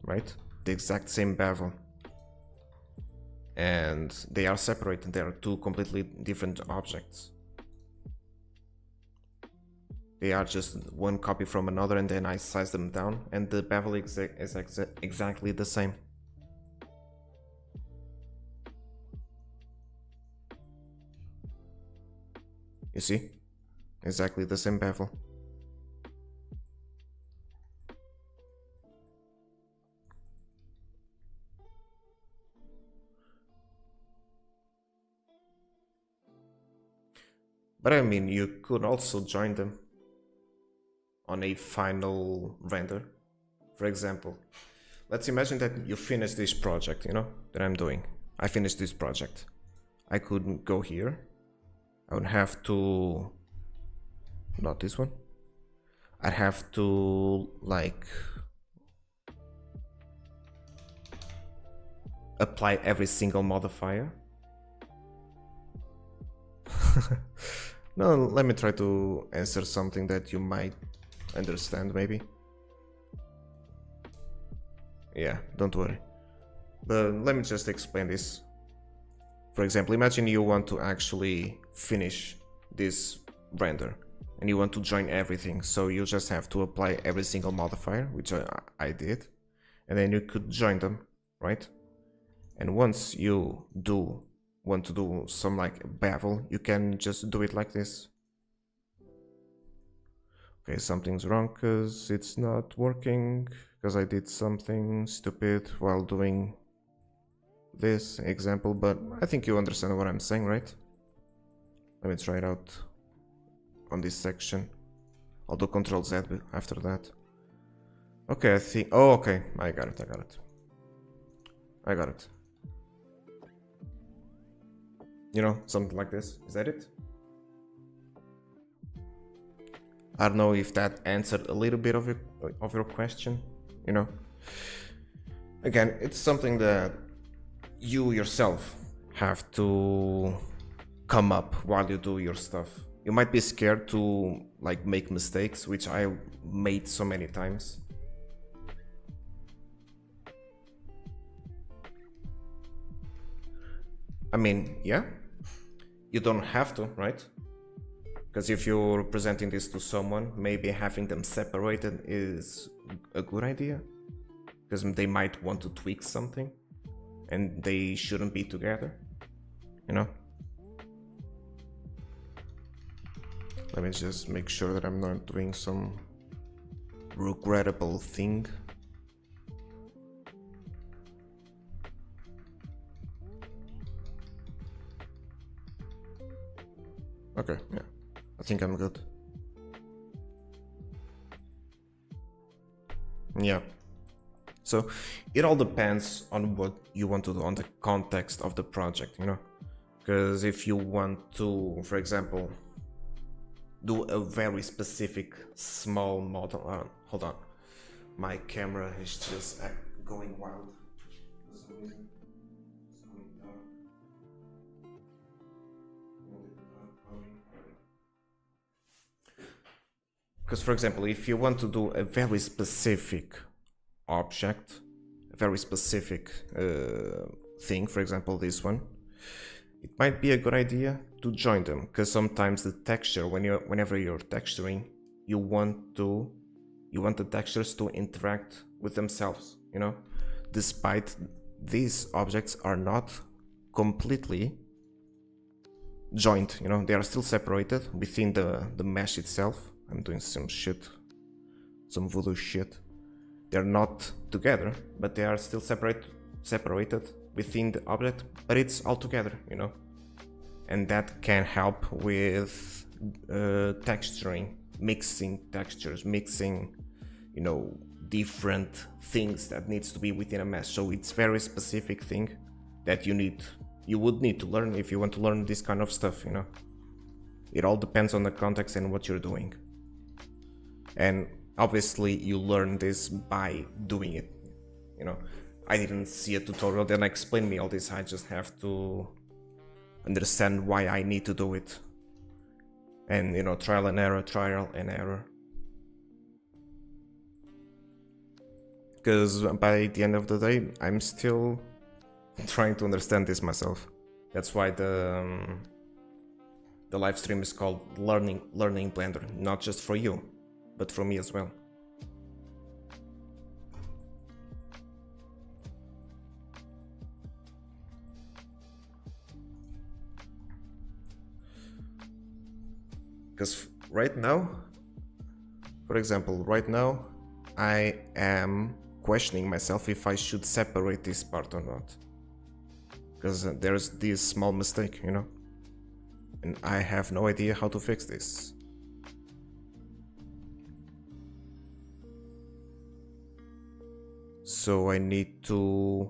Right? The exact same bevel. And they are separated. They are two completely different objects. They are just one copy from another, and then I size them down, and the bevel is exactly the same. You see? Exactly the same bevel. But I mean, you could also join them on a final render. For example, let's imagine that you finish this project, you know, that I'm doing. I finished this project. I could go here. I would have to, not this one. I'd have to like apply every single modifier. No, let me try to answer something that you might understand, maybe. Yeah, don't worry. But let me just explain this. For example, imagine you want to actually finish this render and you want to join everything, so you just have to apply every single modifier, which I did, and then you could join them, right? And once you want to do some like bevel, you can just do it like this. Okay, something's wrong because it's not working, because I did something stupid while doing this example, but I think you understand what I'm saying, right? Let me try it out on this section. I'll do Ctrl Z after that. Okay, I think, oh, okay, I got it. You know, something like this. Is that it? I don't know if that answered a little bit of your question, you know. Again, it's something that you yourself have to come up while you do your stuff. You might be scared to like make mistakes, which I made so many times. I mean, yeah, you don't have to, right? Because if you're presenting this to someone, maybe having them separated is a good idea. Because they might want to tweak something and they shouldn't be together, you know? Let me just make sure that I'm not doing some regrettable thing. Okay, yeah, I think I'm good. Yeah. So it all depends on what you want to do, on the context of the project, you know? Because if you want to, for example, do a very specific small model, hold on, my camera is just going wild for some reason. Because for example, if you want to do a very specific object, a very specific thing, for example this one, it might be a good idea to join them, because sometimes the texture, whenever you're texturing, you want the textures to interact with themselves, you know, despite these objects are not completely joined, you know, they are still separated within the mesh itself. I'm doing some shit, some voodoo shit. They're not together, but they are still separated within the object, but it's all together, you know. And that can help with texturing, mixing textures, mixing, you know, different things that needs to be within a mesh. So it's very specific thing that you would need to learn if you want to learn this kind of stuff, you know. It all depends on the context and what you're doing. And obviously you learn this by doing it, you know. I didn't see a tutorial that explained me all this. I just have to understand why I need to do it. And, you know, trial and error. Because by the end of the day, I'm still trying to understand this myself. That's why the live stream is called Learning Blender, not just for you, but for me as well. Because right now, for example, right now, I am questioning myself if I should separate this part or not. Because there's this small mistake, you know? And I have no idea how to fix this. So I need to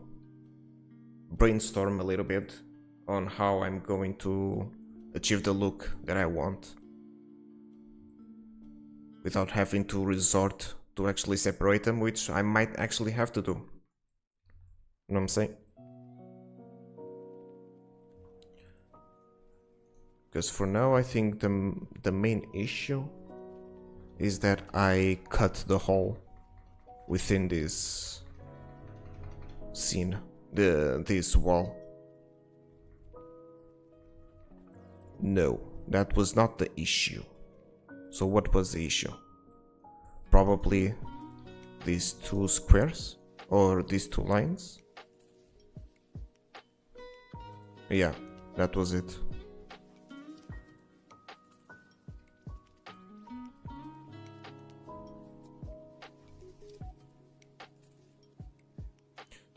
brainstorm a little bit on how I'm going to achieve the look that I want, without having to resort to actually separate them, which I might actually have to do. You know what I'm saying? Because for now, I think the main issue is that I cut the hole within this scene, this wall. No, that was not the issue. So what was the issue? Probably these two squares or these two lines. Yeah, that was it.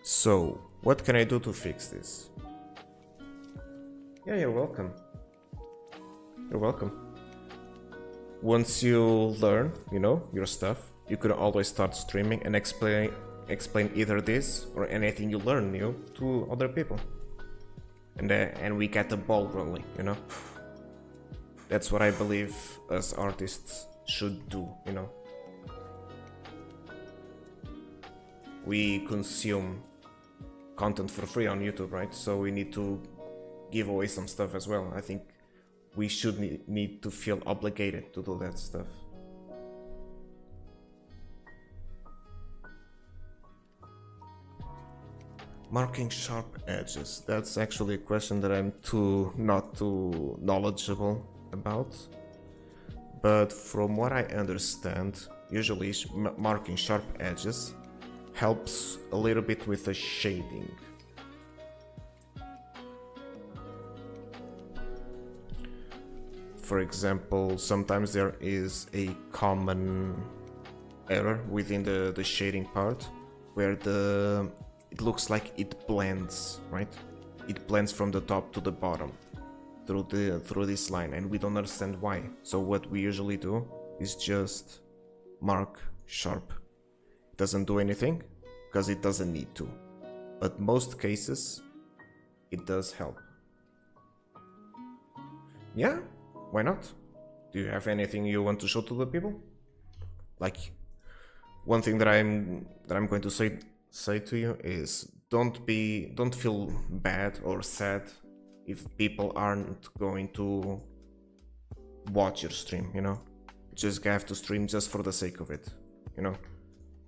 So, what can I do to fix this? Yeah, you're welcome. You're welcome. Once you learn, you know, your stuff, you could always start streaming and explain either this or anything you learn new to other people. And we get the ball rolling, you know? That's what I believe us artists should do, you know? We consume content for free on YouTube, right? So we need to give away some stuff as well. I think we should need to feel obligated to do that stuff. Marking sharp edges. That's actually a question that I'm not too knowledgeable about. But from what I understand, usually marking sharp edges helps a little bit with the shading. For example, sometimes there is a common error within the shading part where it looks like it blends, right? It blends from the top to the bottom through this line, and we don't understand why. So what we usually do is just mark sharp. It doesn't do anything because it doesn't need to, but most cases it does help. Yeah, why not? Do you have anything you want to show to the people? Like, one thing that I'm going to say to you is don't feel bad or sad if people aren't going to watch your stream, you know? Just have to stream just for the sake of it, you know?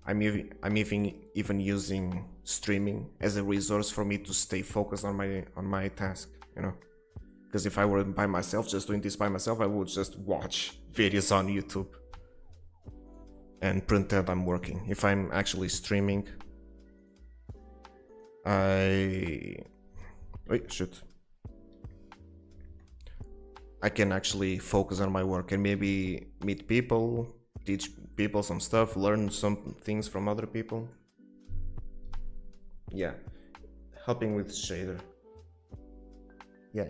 I'm even using streaming as a resource for me to stay focused on my task, you know? Because if I were by myself, just doing this by myself, I would just watch videos on YouTube and pretend I'm working. If I'm actually streaming, I can actually focus on my work and maybe meet people, teach people some stuff, learn some things from other people. Yeah, helping with shader. Yeah,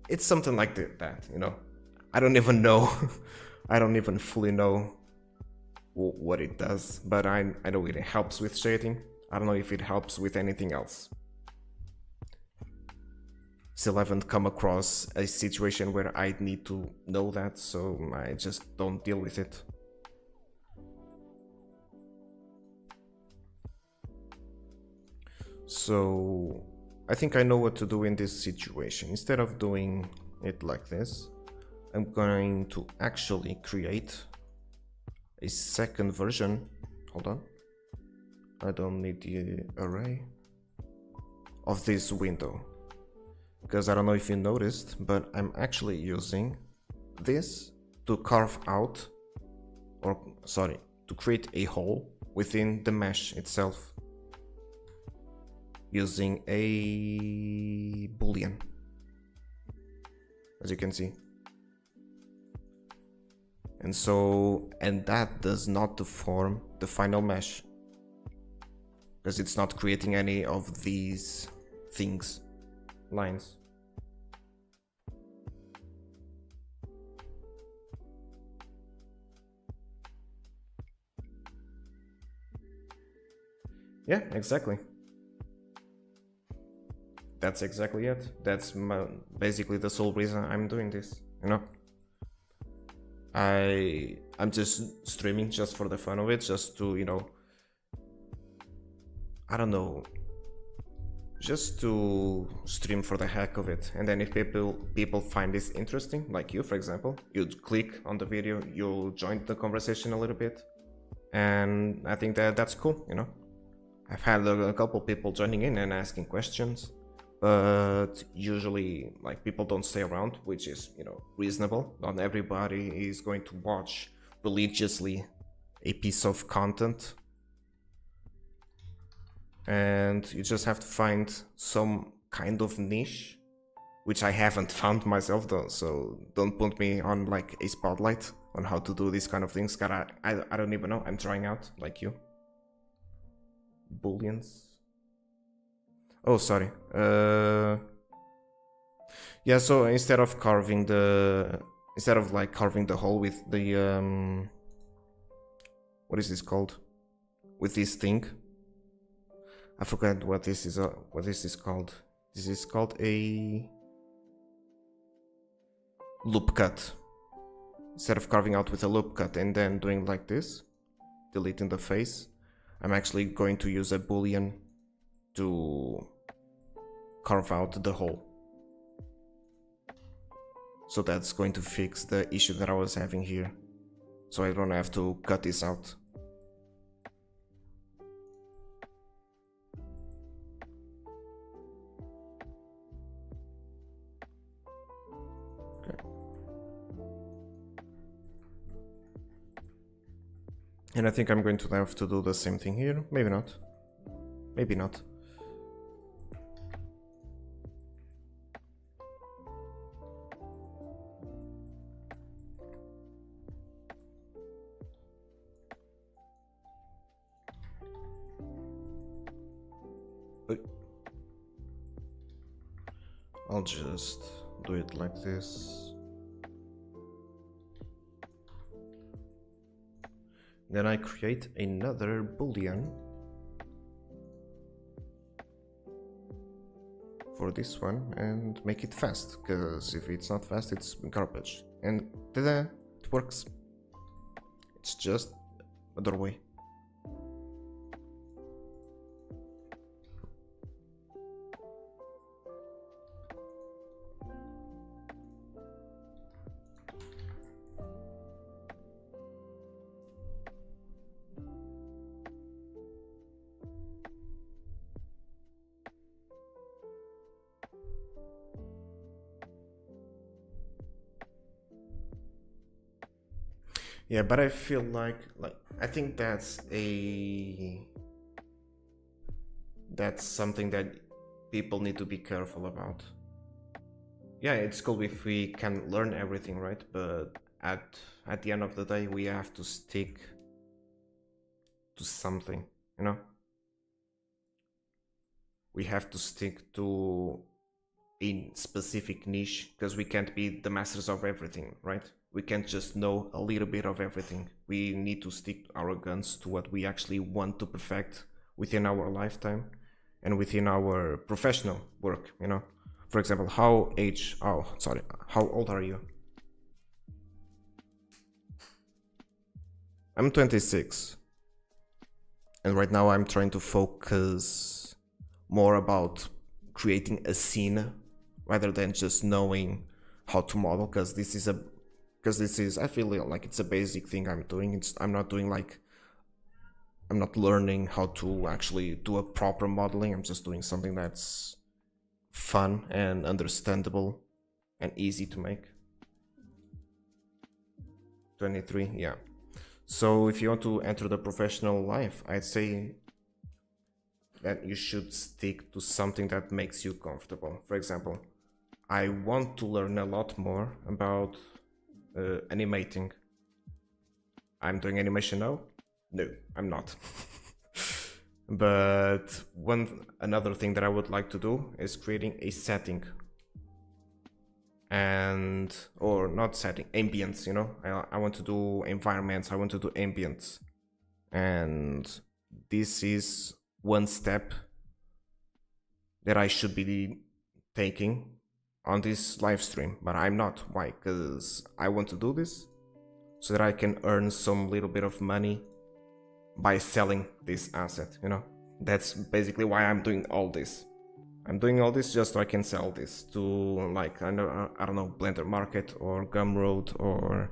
it's something like that, you know. I don't even know. I don't even fully know what it does, but I know it helps with shading. I don't know if it helps with anything else. Still haven't come across a situation where I need to know that, so I just don't deal with it. So I think I know what to do in this situation. Instead of doing it like this, I'm going to actually create a second version. Hold on. I don't need the array of this window, because I don't know if you noticed, but I'm actually using this to carve out, or sorry, to create a hole within the mesh itself using a boolean, as you can see. And that does not deform the final mesh, because it's not creating any of these things, lines. Yeah, exactly. That's exactly it. That's basically the sole reason I'm doing this, you know. I'm just streaming just for the fun of it, just to, you know, I don't know, just to stream for the heck of it. And then if people find this interesting, like you for example, you'd click on the video, you'll join the conversation a little bit, and I think that's cool, you know. I've had a couple people joining in and asking questions, but usually like people don't stay around, which is, you know, reasonable. Not everybody is going to watch religiously a piece of content, and you just have to find some kind of niche, which I haven't found myself though, so don't put me on like a spotlight on how to do these kind of things, cause I don't even know. I'm trying out like you. Booleans. Oh, sorry. Yeah, so instead of carving the hole with the what is this called? With this thing. I forgot what this is called. This is called a loop cut. Instead of carving out with a loop cut and then doing like this, deleting the face, I'm actually going to use a boolean to carve out the hole. So that's going to fix the issue that I was having here, so I don't have to cut this out. Okay. And I think I'm going to have to do the same thing here. Maybe not. Maybe not. I'll just do it like this. Then I create another boolean for this one and make it fast, because if it's not fast, it's garbage. And ta-da, it works. It's just a doorway. Yeah, but I feel like I think that's something that people need to be careful about. Yeah, it's cool if we can learn everything, right? But at the end of the day, we have to stick to something, you know? We have to stick to a specific niche because we can't be the masters of everything, right? We can't just know a little bit of everything. We need to stick our guns to what we actually want to perfect within our lifetime and within our professional work, you know? For example, how old are you? I'm 26. And right now I'm trying to focus more about creating a scene rather than just knowing how to model, because this is I feel like it's a basic thing I'm doing. I'm not learning how to actually do a proper modeling. I'm just doing something that's fun and understandable and easy to make. 23, yeah. So if you want to enter the professional life, I'd say that you should stick to something that makes you comfortable. For example, I want to learn a lot more about animating. I'm doing animation now? No, I'm not. But another thing that I would like to do is creating a setting. Or not setting, ambience, you know? I want to do environments, I want to do ambience. And this is one step that I should be taking on this live stream, but I'm not. Why? Because I want to do this so that I can earn some little bit of money by selling this asset, you know? That's basically why I'm doing all this. I'm doing all this just so I can sell this to, like, I don't know, Blender Market or Gumroad or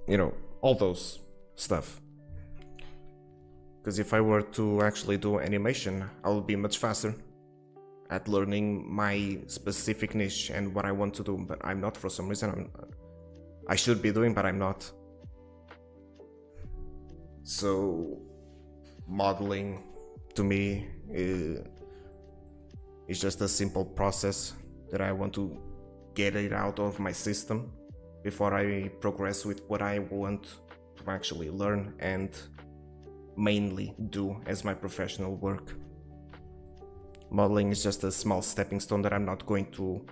you know, all those stuff. Because if I were to actually do animation, I would be much faster at learning my specific niche and what I want to do, but I'm not. For some reason, I should be doing, but I'm not. So modeling to me is just a simple process that I want to get it out of my system before I progress with what I want to actually learn and mainly do as my professional work. Modeling is just a small stepping stone that I'm not going to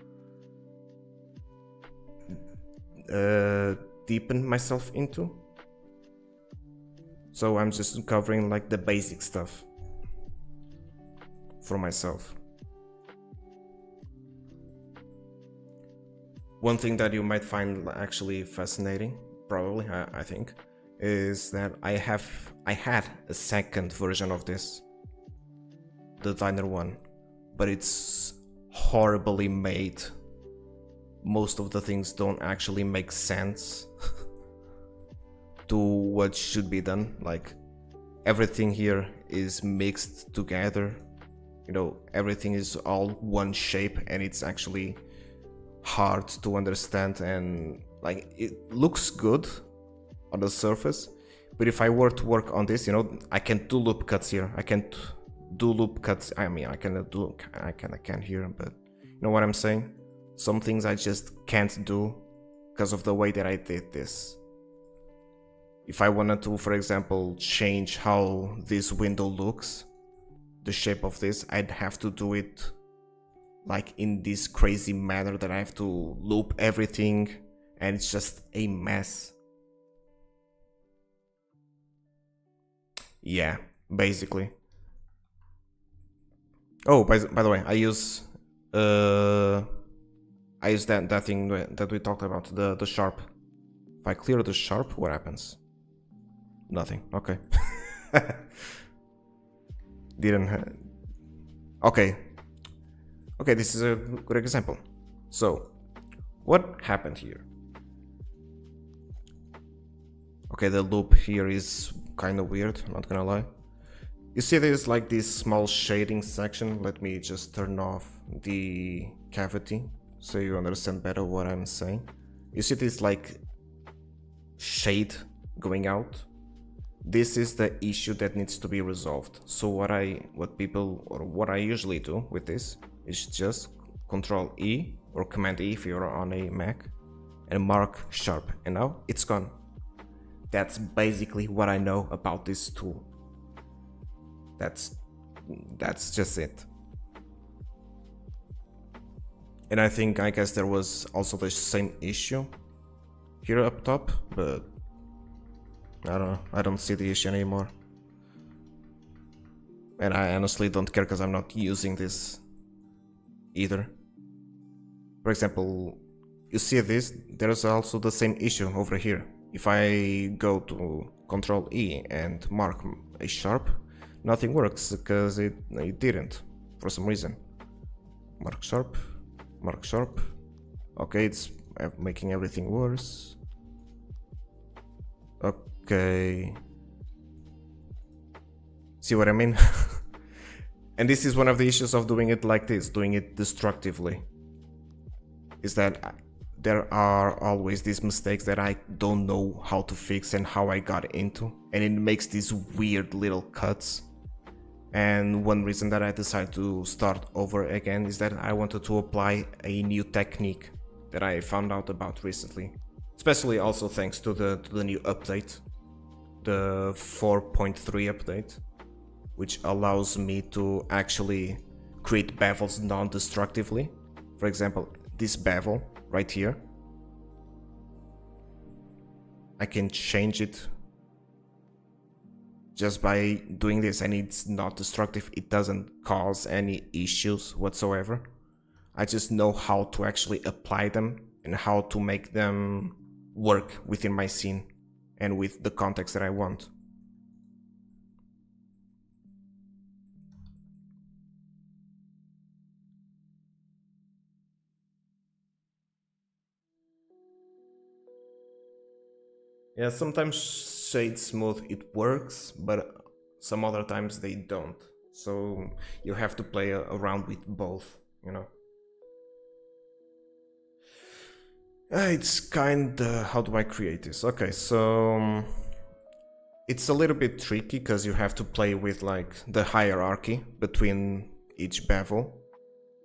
deepen myself into. So I'm just covering like the basic stuff for myself. One thing that you might find actually fascinating, probably, I think, is that I had a second version of this, the Diner one, but it's horribly made. Most of the things don't actually make sense to what should be done. Like, everything here is mixed together, you know, everything is all one shape, and it's actually hard to understand, and like, it looks good on the surface, but if I were to work on this, you know, I can do loop cuts here, I can do loop cuts, I mean, I can here, but you know what I'm saying? Some things I just can't do because of the way that I did this. If I wanted to, for example, change how this window looks, the shape of this, I'd have to do it like in this crazy manner that I have to loop everything, and it's just a mess. Yeah, basically. Oh, by the way, I use that thing that we talked about, the sharp. If I clear the sharp, what happens? Nothing. Okay. Okay. Okay, this is a good example. So, what happened here? Okay, the loop here is kind of weird, I'm not gonna lie. You see there's like this small shading section. Let me just turn off the cavity so you understand better what I'm saying. You see this like shade going out? This is the issue that needs to be resolved. So what I usually do with this is just Control E or Command E if you're on a Mac, and mark sharp, and now it's gone. That's basically what I know about this tool. That's just it. And I guess there was also the same issue here up top, but I don't know, I don't see the issue anymore. And I honestly don't care because I'm not using this either. For example, you see this, there's also the same issue over here. If I go to Control E and mark a sharp, nothing works because it didn't for some reason. Mark sharp, mark sharp. Okay, it's making everything worse. Okay. See what I mean? And this is one of the issues of doing it like this, doing it destructively. Is that there are always these mistakes that I don't know how to fix and how I got into. And it makes these weird little cuts. And one reason that I decided to start over again is that I wanted to apply a new technique that I found out about recently. Especially also thanks to the new update, the 4.3 update, which allows me to actually create bevels non-destructively. For example, this bevel right here, I can change it just by doing this, and it's not destructive. It doesn't cause any issues whatsoever. I just know how to actually apply them and how to make them work within my scene and with the context that I want. Yeah, sometimes Shade Smooth it works, but some other times they don't. So you have to play around with both, you know. It's kinda... how do I create this? Okay, so it's a little bit tricky because you have to play with like the hierarchy between each bevel.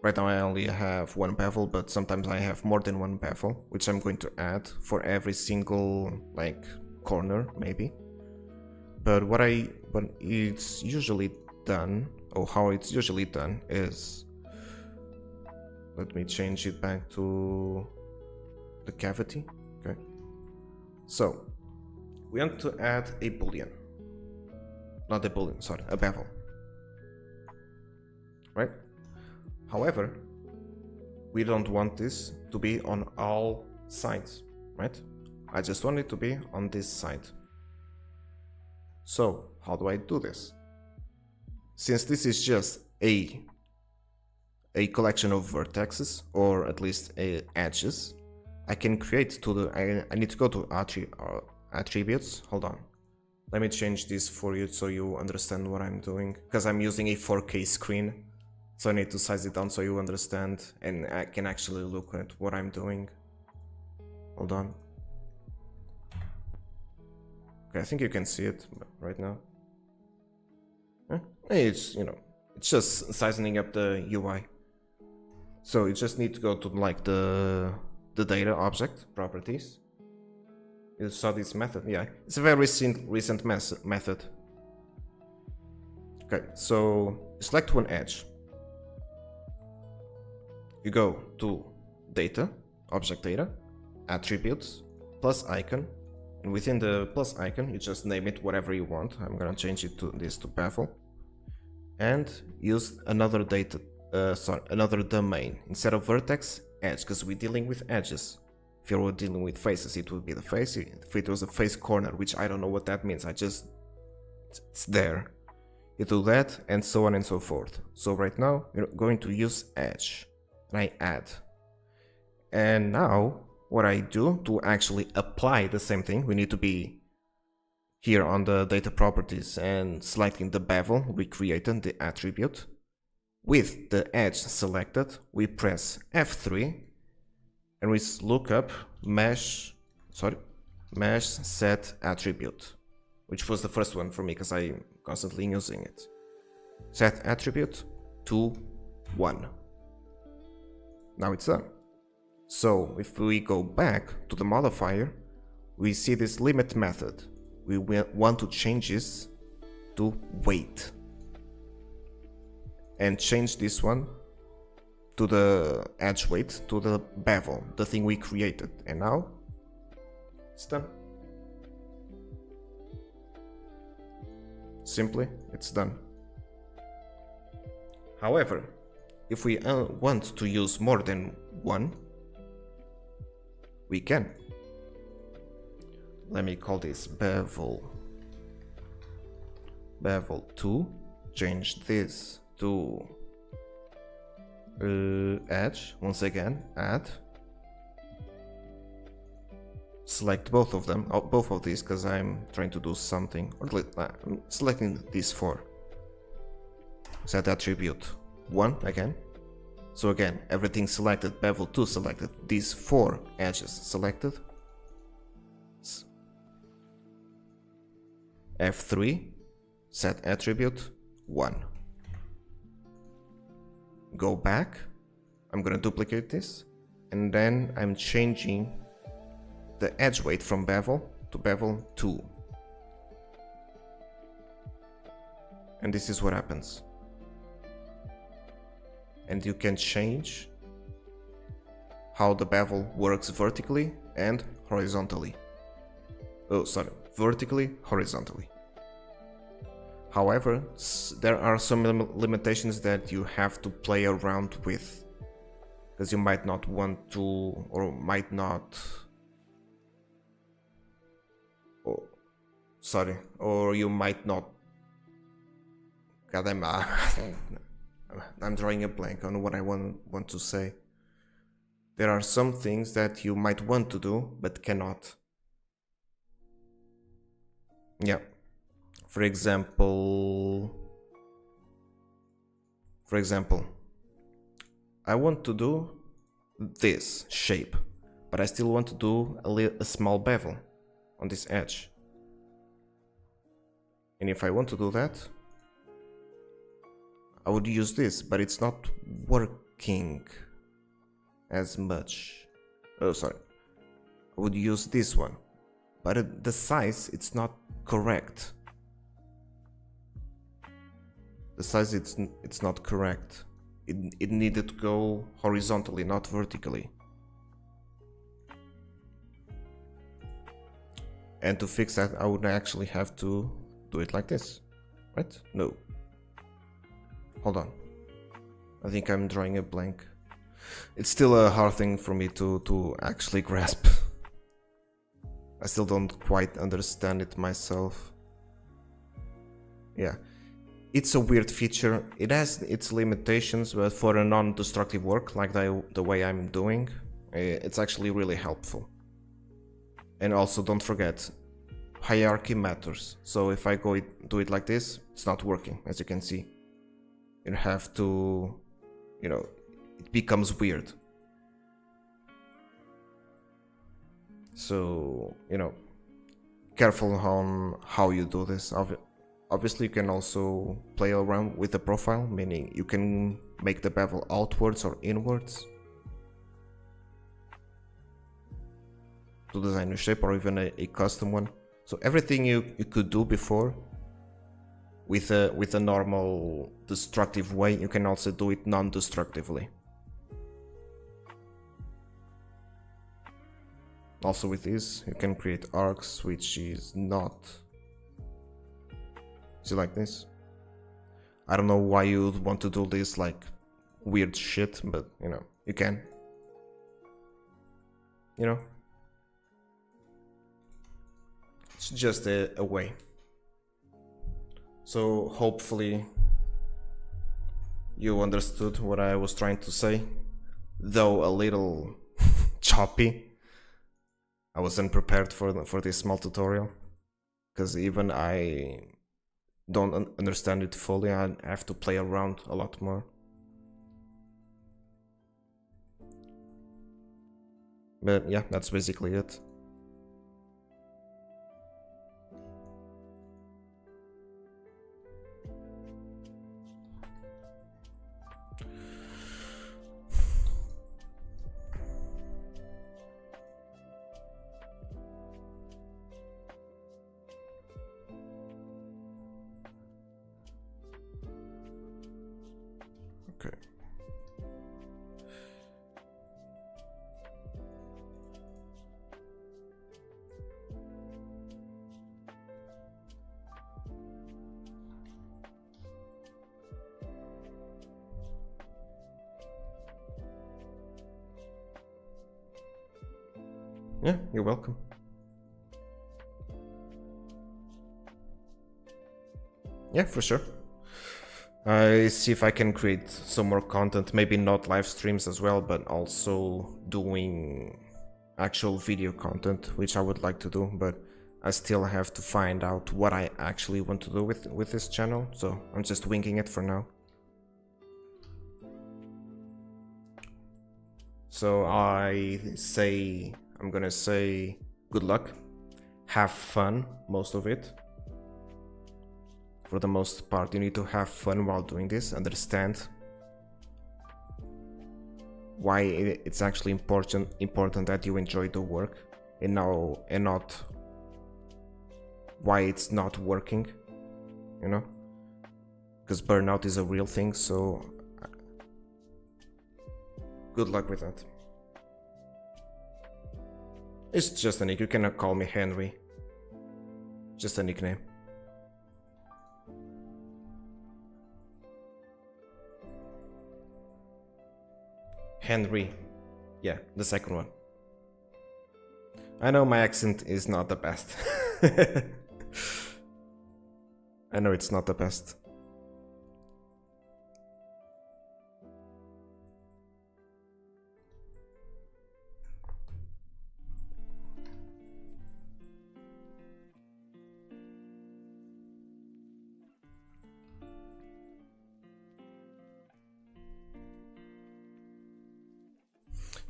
Right now I only have one bevel, but sometimes I have more than one bevel, which I'm going to add for every single like corner maybe. But what it's usually done, or how it's usually done is, let me change it back to the cavity. Okay, so we want to add a boolean, not a boolean, sorry, a bevel, right? However, we don't want this to be on all sides, right? I just want it to be on this side. So how do I do this? Since this is just a collection of vertexes, or at least edges, I can create to the... I need to go to attributes. Hold on. Let me change this for you so you understand what I'm doing, because I'm using a 4K screen. So I need to size it down so you understand and I can actually look at what I'm doing. Hold on. Okay, I think you can see it right now. It's, you know, it's just sizing up the UI. So you just need to go to like the data object properties. You saw this method, yeah. It's a very recent method. Okay, so select one edge. You go to data, object data, attributes, plus icon, and within the plus icon you just name it whatever you want. I'm gonna change it to this, to bevel, and use another another domain. Instead of vertex, edge, because we're dealing with edges. If you were dealing with faces, it would be the face. If it was a face corner, which I don't know what that means, it's there. You do that, and so on and so forth. So right now we're going to use edge. And I add. And now what I do to actually apply the same thing, we need to be here on the data properties and selecting the bevel we created, the attribute. With the edge selected, we press F3 and we look up mesh set attribute, which was the first one for me because I'm constantly using it. Set attribute to 1. Now it's done. So if we go back to the modifier, we see this limit method. We want to change this to weight and change this one to the edge weight, to the bevel, the thing we created. And now it's done. Simply, it's done. However, if we want to use more than one, we can. Let me call this bevel 2, change this to edge, once again, add, select both of them, both of these, because I'm trying to do something, or I'm selecting these 4, set attribute 1 again, so again, everything selected, bevel 2 selected, these 4 edges selected, F3, set attribute 1. Go back, I'm gonna duplicate this, and then I'm changing the edge weight from bevel to bevel 2. And this is what happens. And you can change how the bevel works vertically and horizontally. Oh, sorry, vertically, horizontally. However, there are some limitations that you have to play around with, because you might not want to, or might not, or you might not. Goddamn, I'm drawing a blank on what I want to say. There are some things that you might want to do, but cannot. Yeah. For example, I want to do this shape, but I still want to do a small bevel on this edge. And if I want to do that, I would use this, but it's not working as much. Oh, sorry. I would use this one, but the size, it's not correct. The size, it's not correct. It needed to go horizontally, not vertically. And to fix that, I would actually have to do it like this, right? No. Hold on. I think I'm drawing a blank. It's still a hard thing for me to actually grasp. I still don't quite understand it myself. Yeah. It's a weird feature. It has its limitations, but for a non-destructive work like the way I'm doing, it's actually really helpful. And also, don't forget, hierarchy matters. So if I do it like this, it's not working, as you can see. You have to, it becomes weird. So, careful on how you do this. Obviously, you can also play around with the profile, meaning you can make the bevel outwards or inwards to design a shape, or even a custom one. So everything you could do before with a normal destructive way, you can also do it non-destructively. Also with this, you can create arcs, which is not... See, like this? I don't know why you'd want to do this like weird shit, but you can. It's just a way. So hopefully you understood what I was trying to say, though a little choppy. I wasn't prepared for this small tutorial, because even I don't understand it fully. I have to play around a lot more. But yeah, that's basically it. Okay. Yeah, you're welcome. Yeah, for sure. I see if I can create some more content, maybe not live streams as well, but also doing actual video content, which I would like to do, but I still have to find out what I actually want to do with this channel, so I'm just winging it for now. So I'm gonna say good luck, have fun, most of it. For the most part, you need to have fun while doing this, understand why it's actually important that you enjoy the work and not why it's not working, you know? Because burnout is a real thing, so good luck with that. It's just a nick, you cannot call me Henry. Just a nickname. Henry. Yeah, the second one. I know my accent is not the best. I know it's not the best.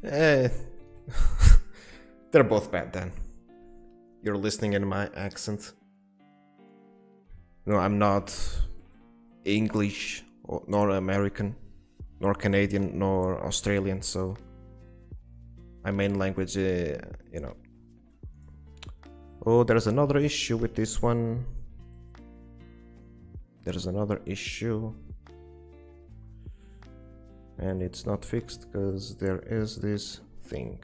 Eh, they're both bad then. You're listening in my accent. No, I'm not English, nor American, nor Canadian, nor Australian, so my main language, you know. Oh, there's another issue with this one. There's another issue. And it's not fixed because there is this thing.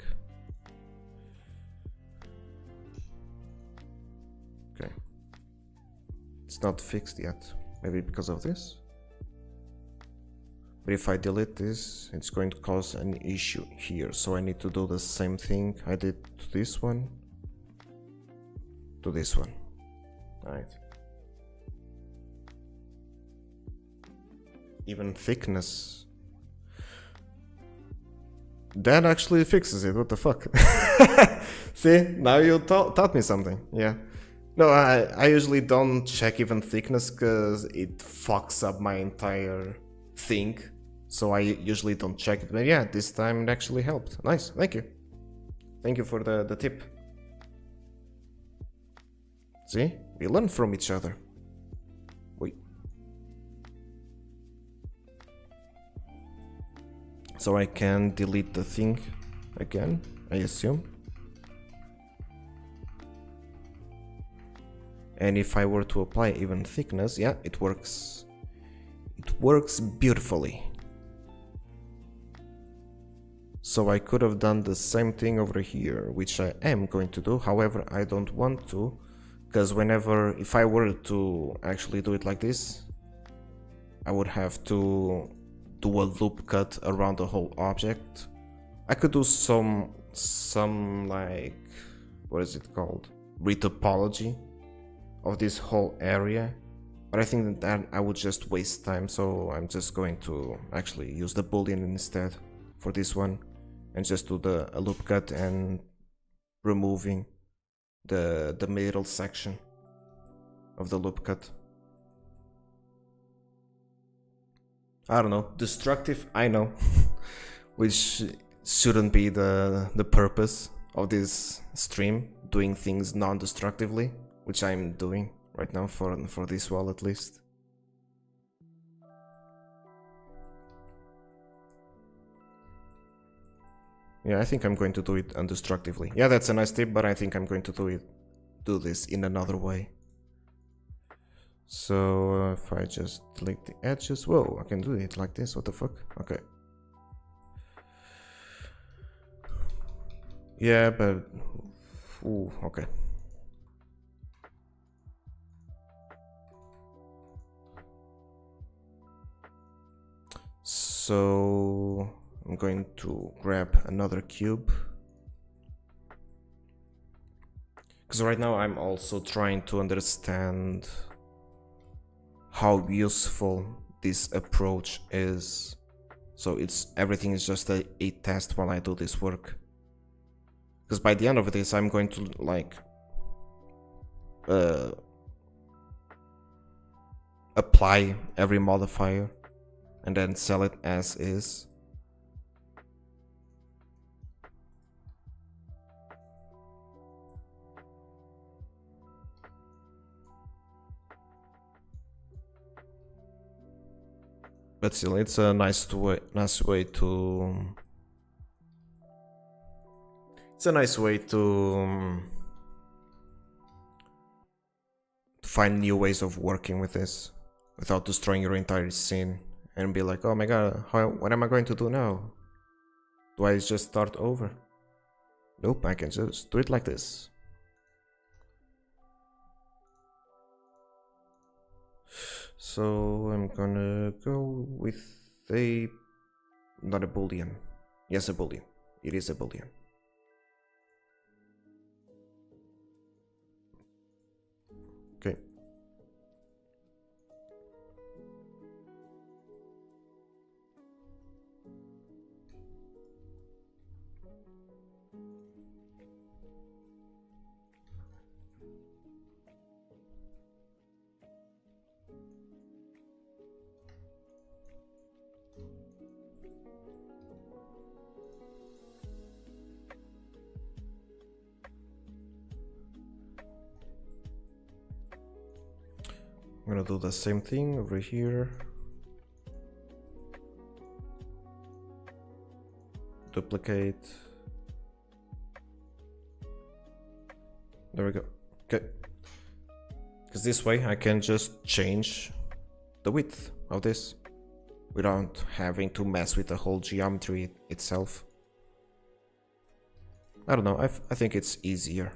Okay. It's not fixed yet. Maybe because of this. But if I delete this, it's going to cause an issue here. So I need to do the same thing I did to this one. To this one. Alright. Even thickness. That actually fixes it, what the fuck? See, now you taught me something, yeah. No, I usually don't check even thickness because it fucks up my entire thing. So I usually don't check it, but yeah, this time it actually helped. Nice, thank you. Thank you for the tip. See, we learn from each other. Wait. So I can delete the thing again, I assume. And if I were to apply even thickness, yeah, it works. It works beautifully. So I could have done the same thing over here, which I am going to do. However, I don't want to, because if I were to actually do it like this, I would have to do a loop cut around the whole object. I could do some like, what is it called? Retopology of this whole area. But I think that I would just waste time, so I'm just going to actually use the boolean instead for this one and just do a loop cut and removing the middle section of the loop cut. I don't know, destructive, I know, which shouldn't be the purpose of this stream, doing things non-destructively, which I'm doing right now for this wall at least. Yeah, I think I'm going to do it undestructively. Yeah, that's a nice tip, but I think I'm going to do this in another way. So if I just delete the edges, whoa, I can do it like this, what the fuck? Okay. Yeah, but, ooh, okay. So I'm going to grab another cube. Because right now I'm also trying to understand how useful this approach is. So everything is just a test while I do this work. Because by the end of this I'm going to like apply every modifier and then sell it as is. But still, it's a nice way to. It's a nice way to find new ways of working with this without destroying your entire scene and be like, oh my god, what am I going to do now? Do I just start over? Nope, I can just do it like this. So I'm gonna go with not a boolean. Yes, a boolean. It is a boolean. Okay. I'm gonna do the same thing over here. Duplicate. There we go. Okay. Because this way I can just change the width of this without having to mess with the whole geometry itself. I don't know, I think it's easier.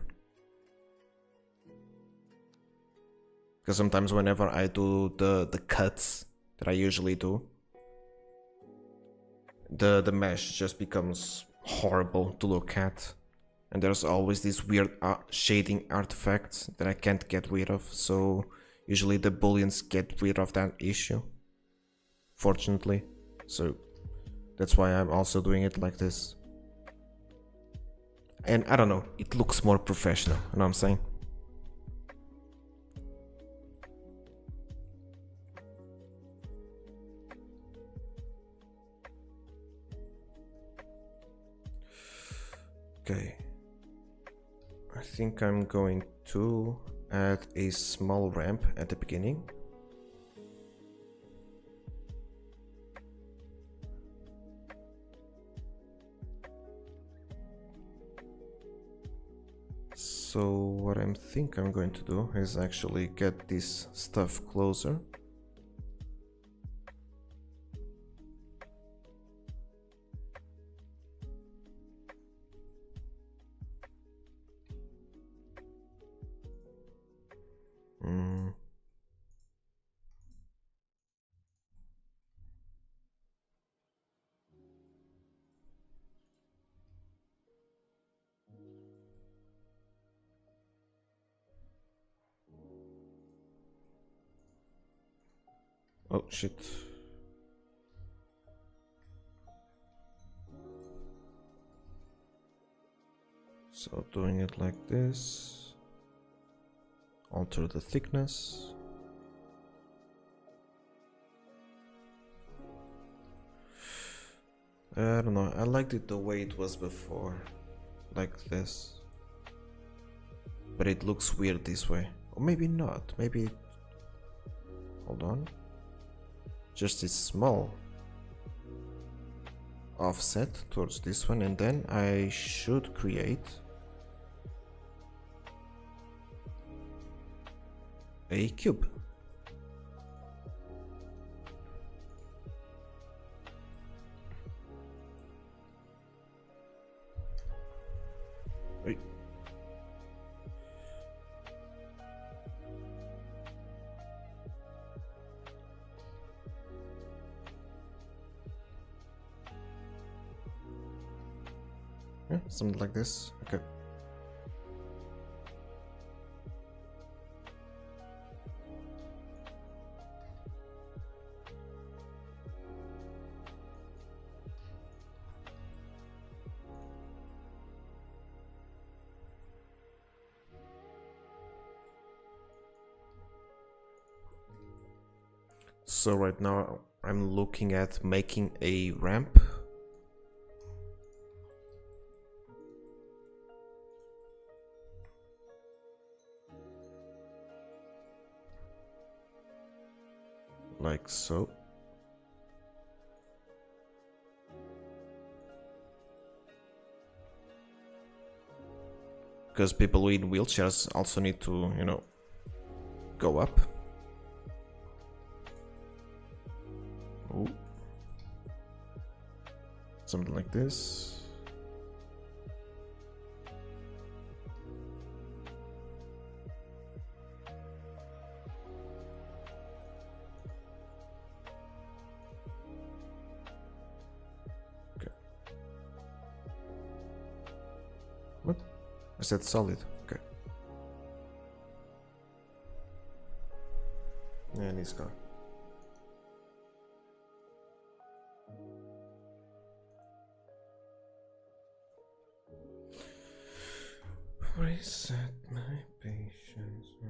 Because sometimes whenever I do the cuts that I usually do, the mesh just becomes horrible to look at. And there's always these weird shading artifacts that I can't get rid of, so usually the booleans get rid of that issue, fortunately. So that's why I'm also doing it like this. And I don't know, it looks more professional, you know what I'm saying? Okay. I think I'm going to add a small ramp at the beginning. So what I think I'm going to do is actually get this stuff closer. Oh shit. So doing it like this, alter the thickness. I don't know, I liked it the way it was before, like this. But it looks weird this way. Or maybe not, maybe... Hold on. Just a small offset towards this one, and then I should create a cube. Yeah, something like this. Okay. So right now I'm looking at making a ramp. Like so. Because people in wheelchairs also need to, you know, go up. Ooh. Something like this. Okay. What? I said solid. Okay. And he's gone. Reset my patience.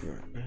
Be right back.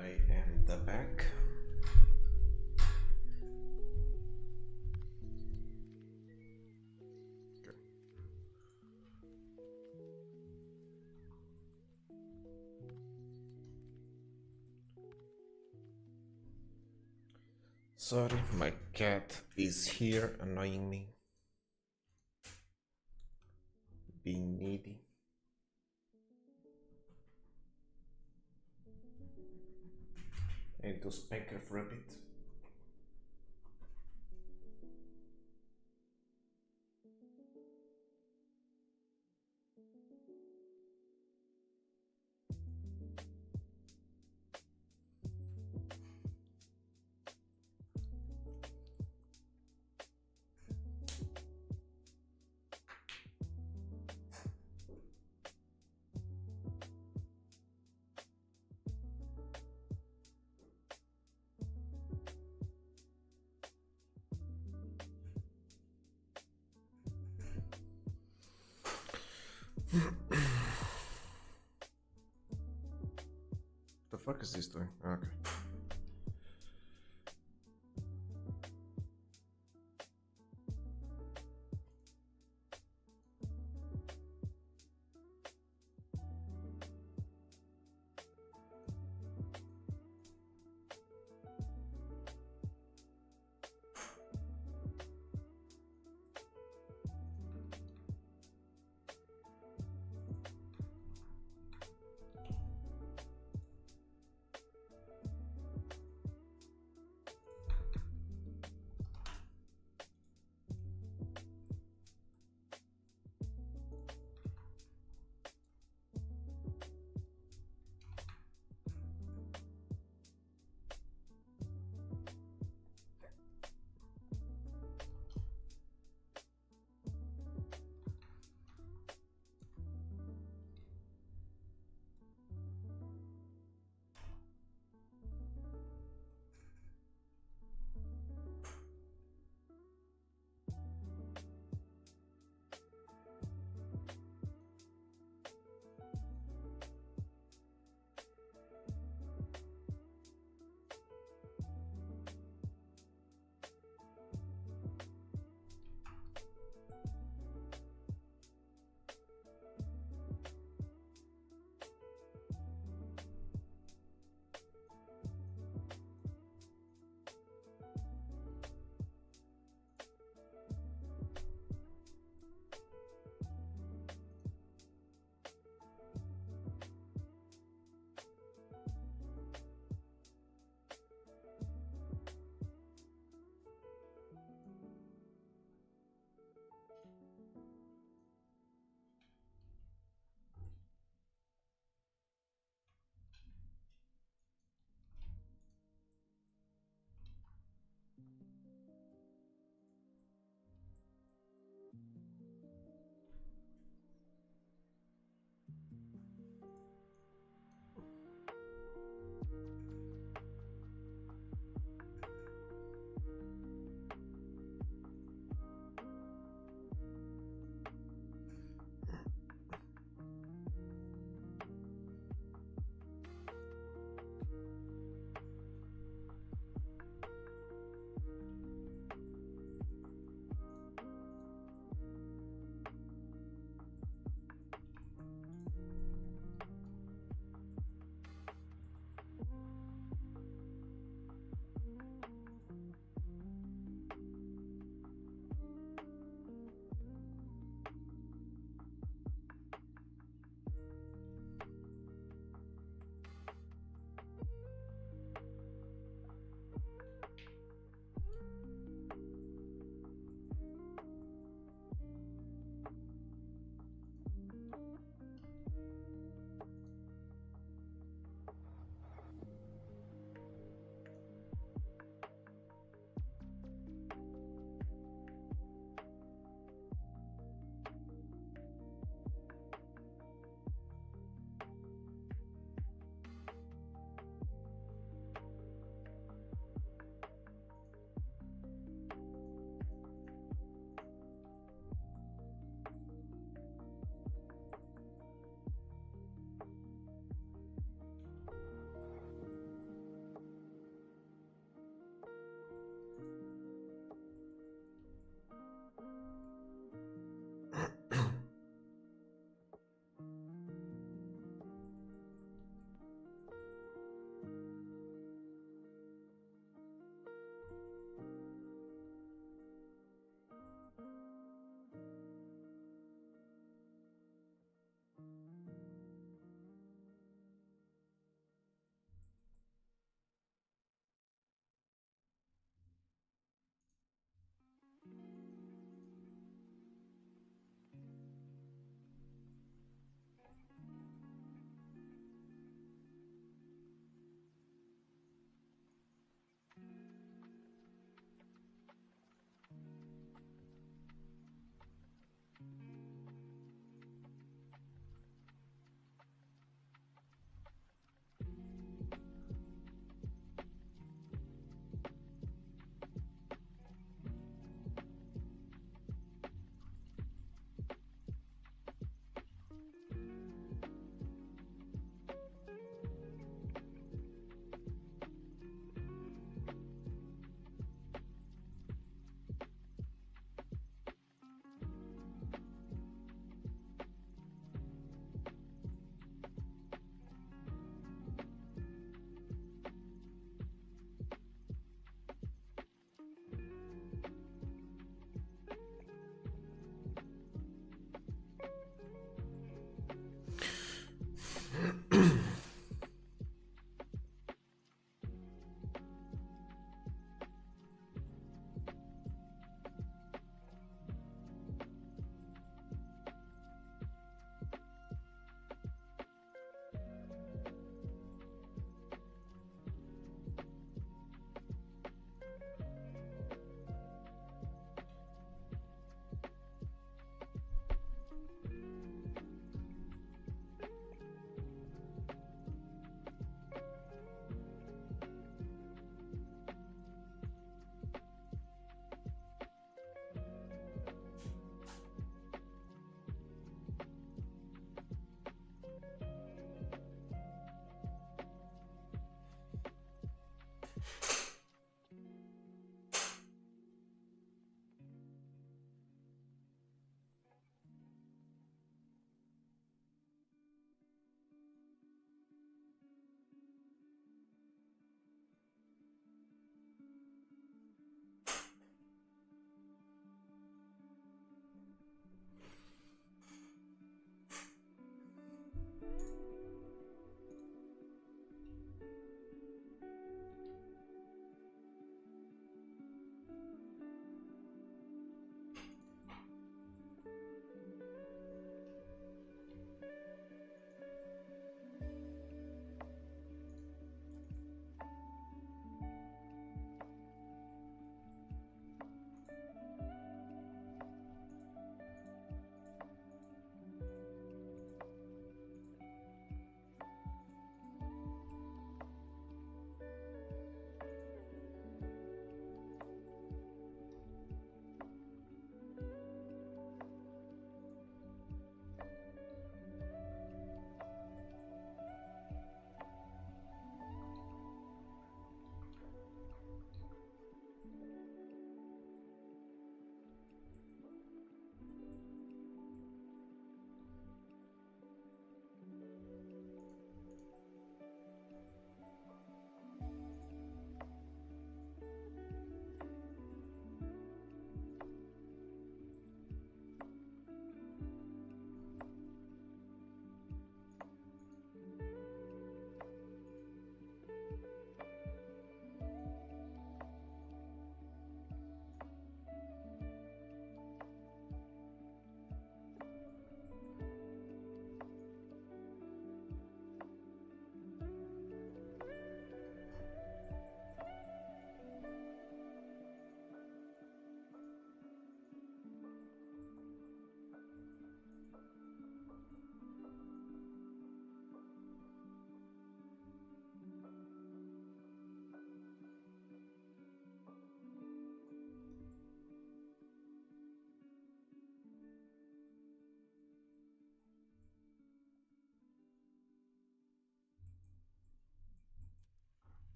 I am the back. Sorry, my cat is here annoying me. Being needy. I need to spank her for a bit. The fuck is this doing? Okay.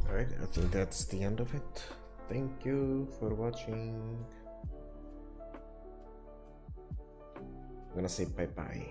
Alright, I think that's the end of it. Thank you for watching. I'm gonna say bye bye.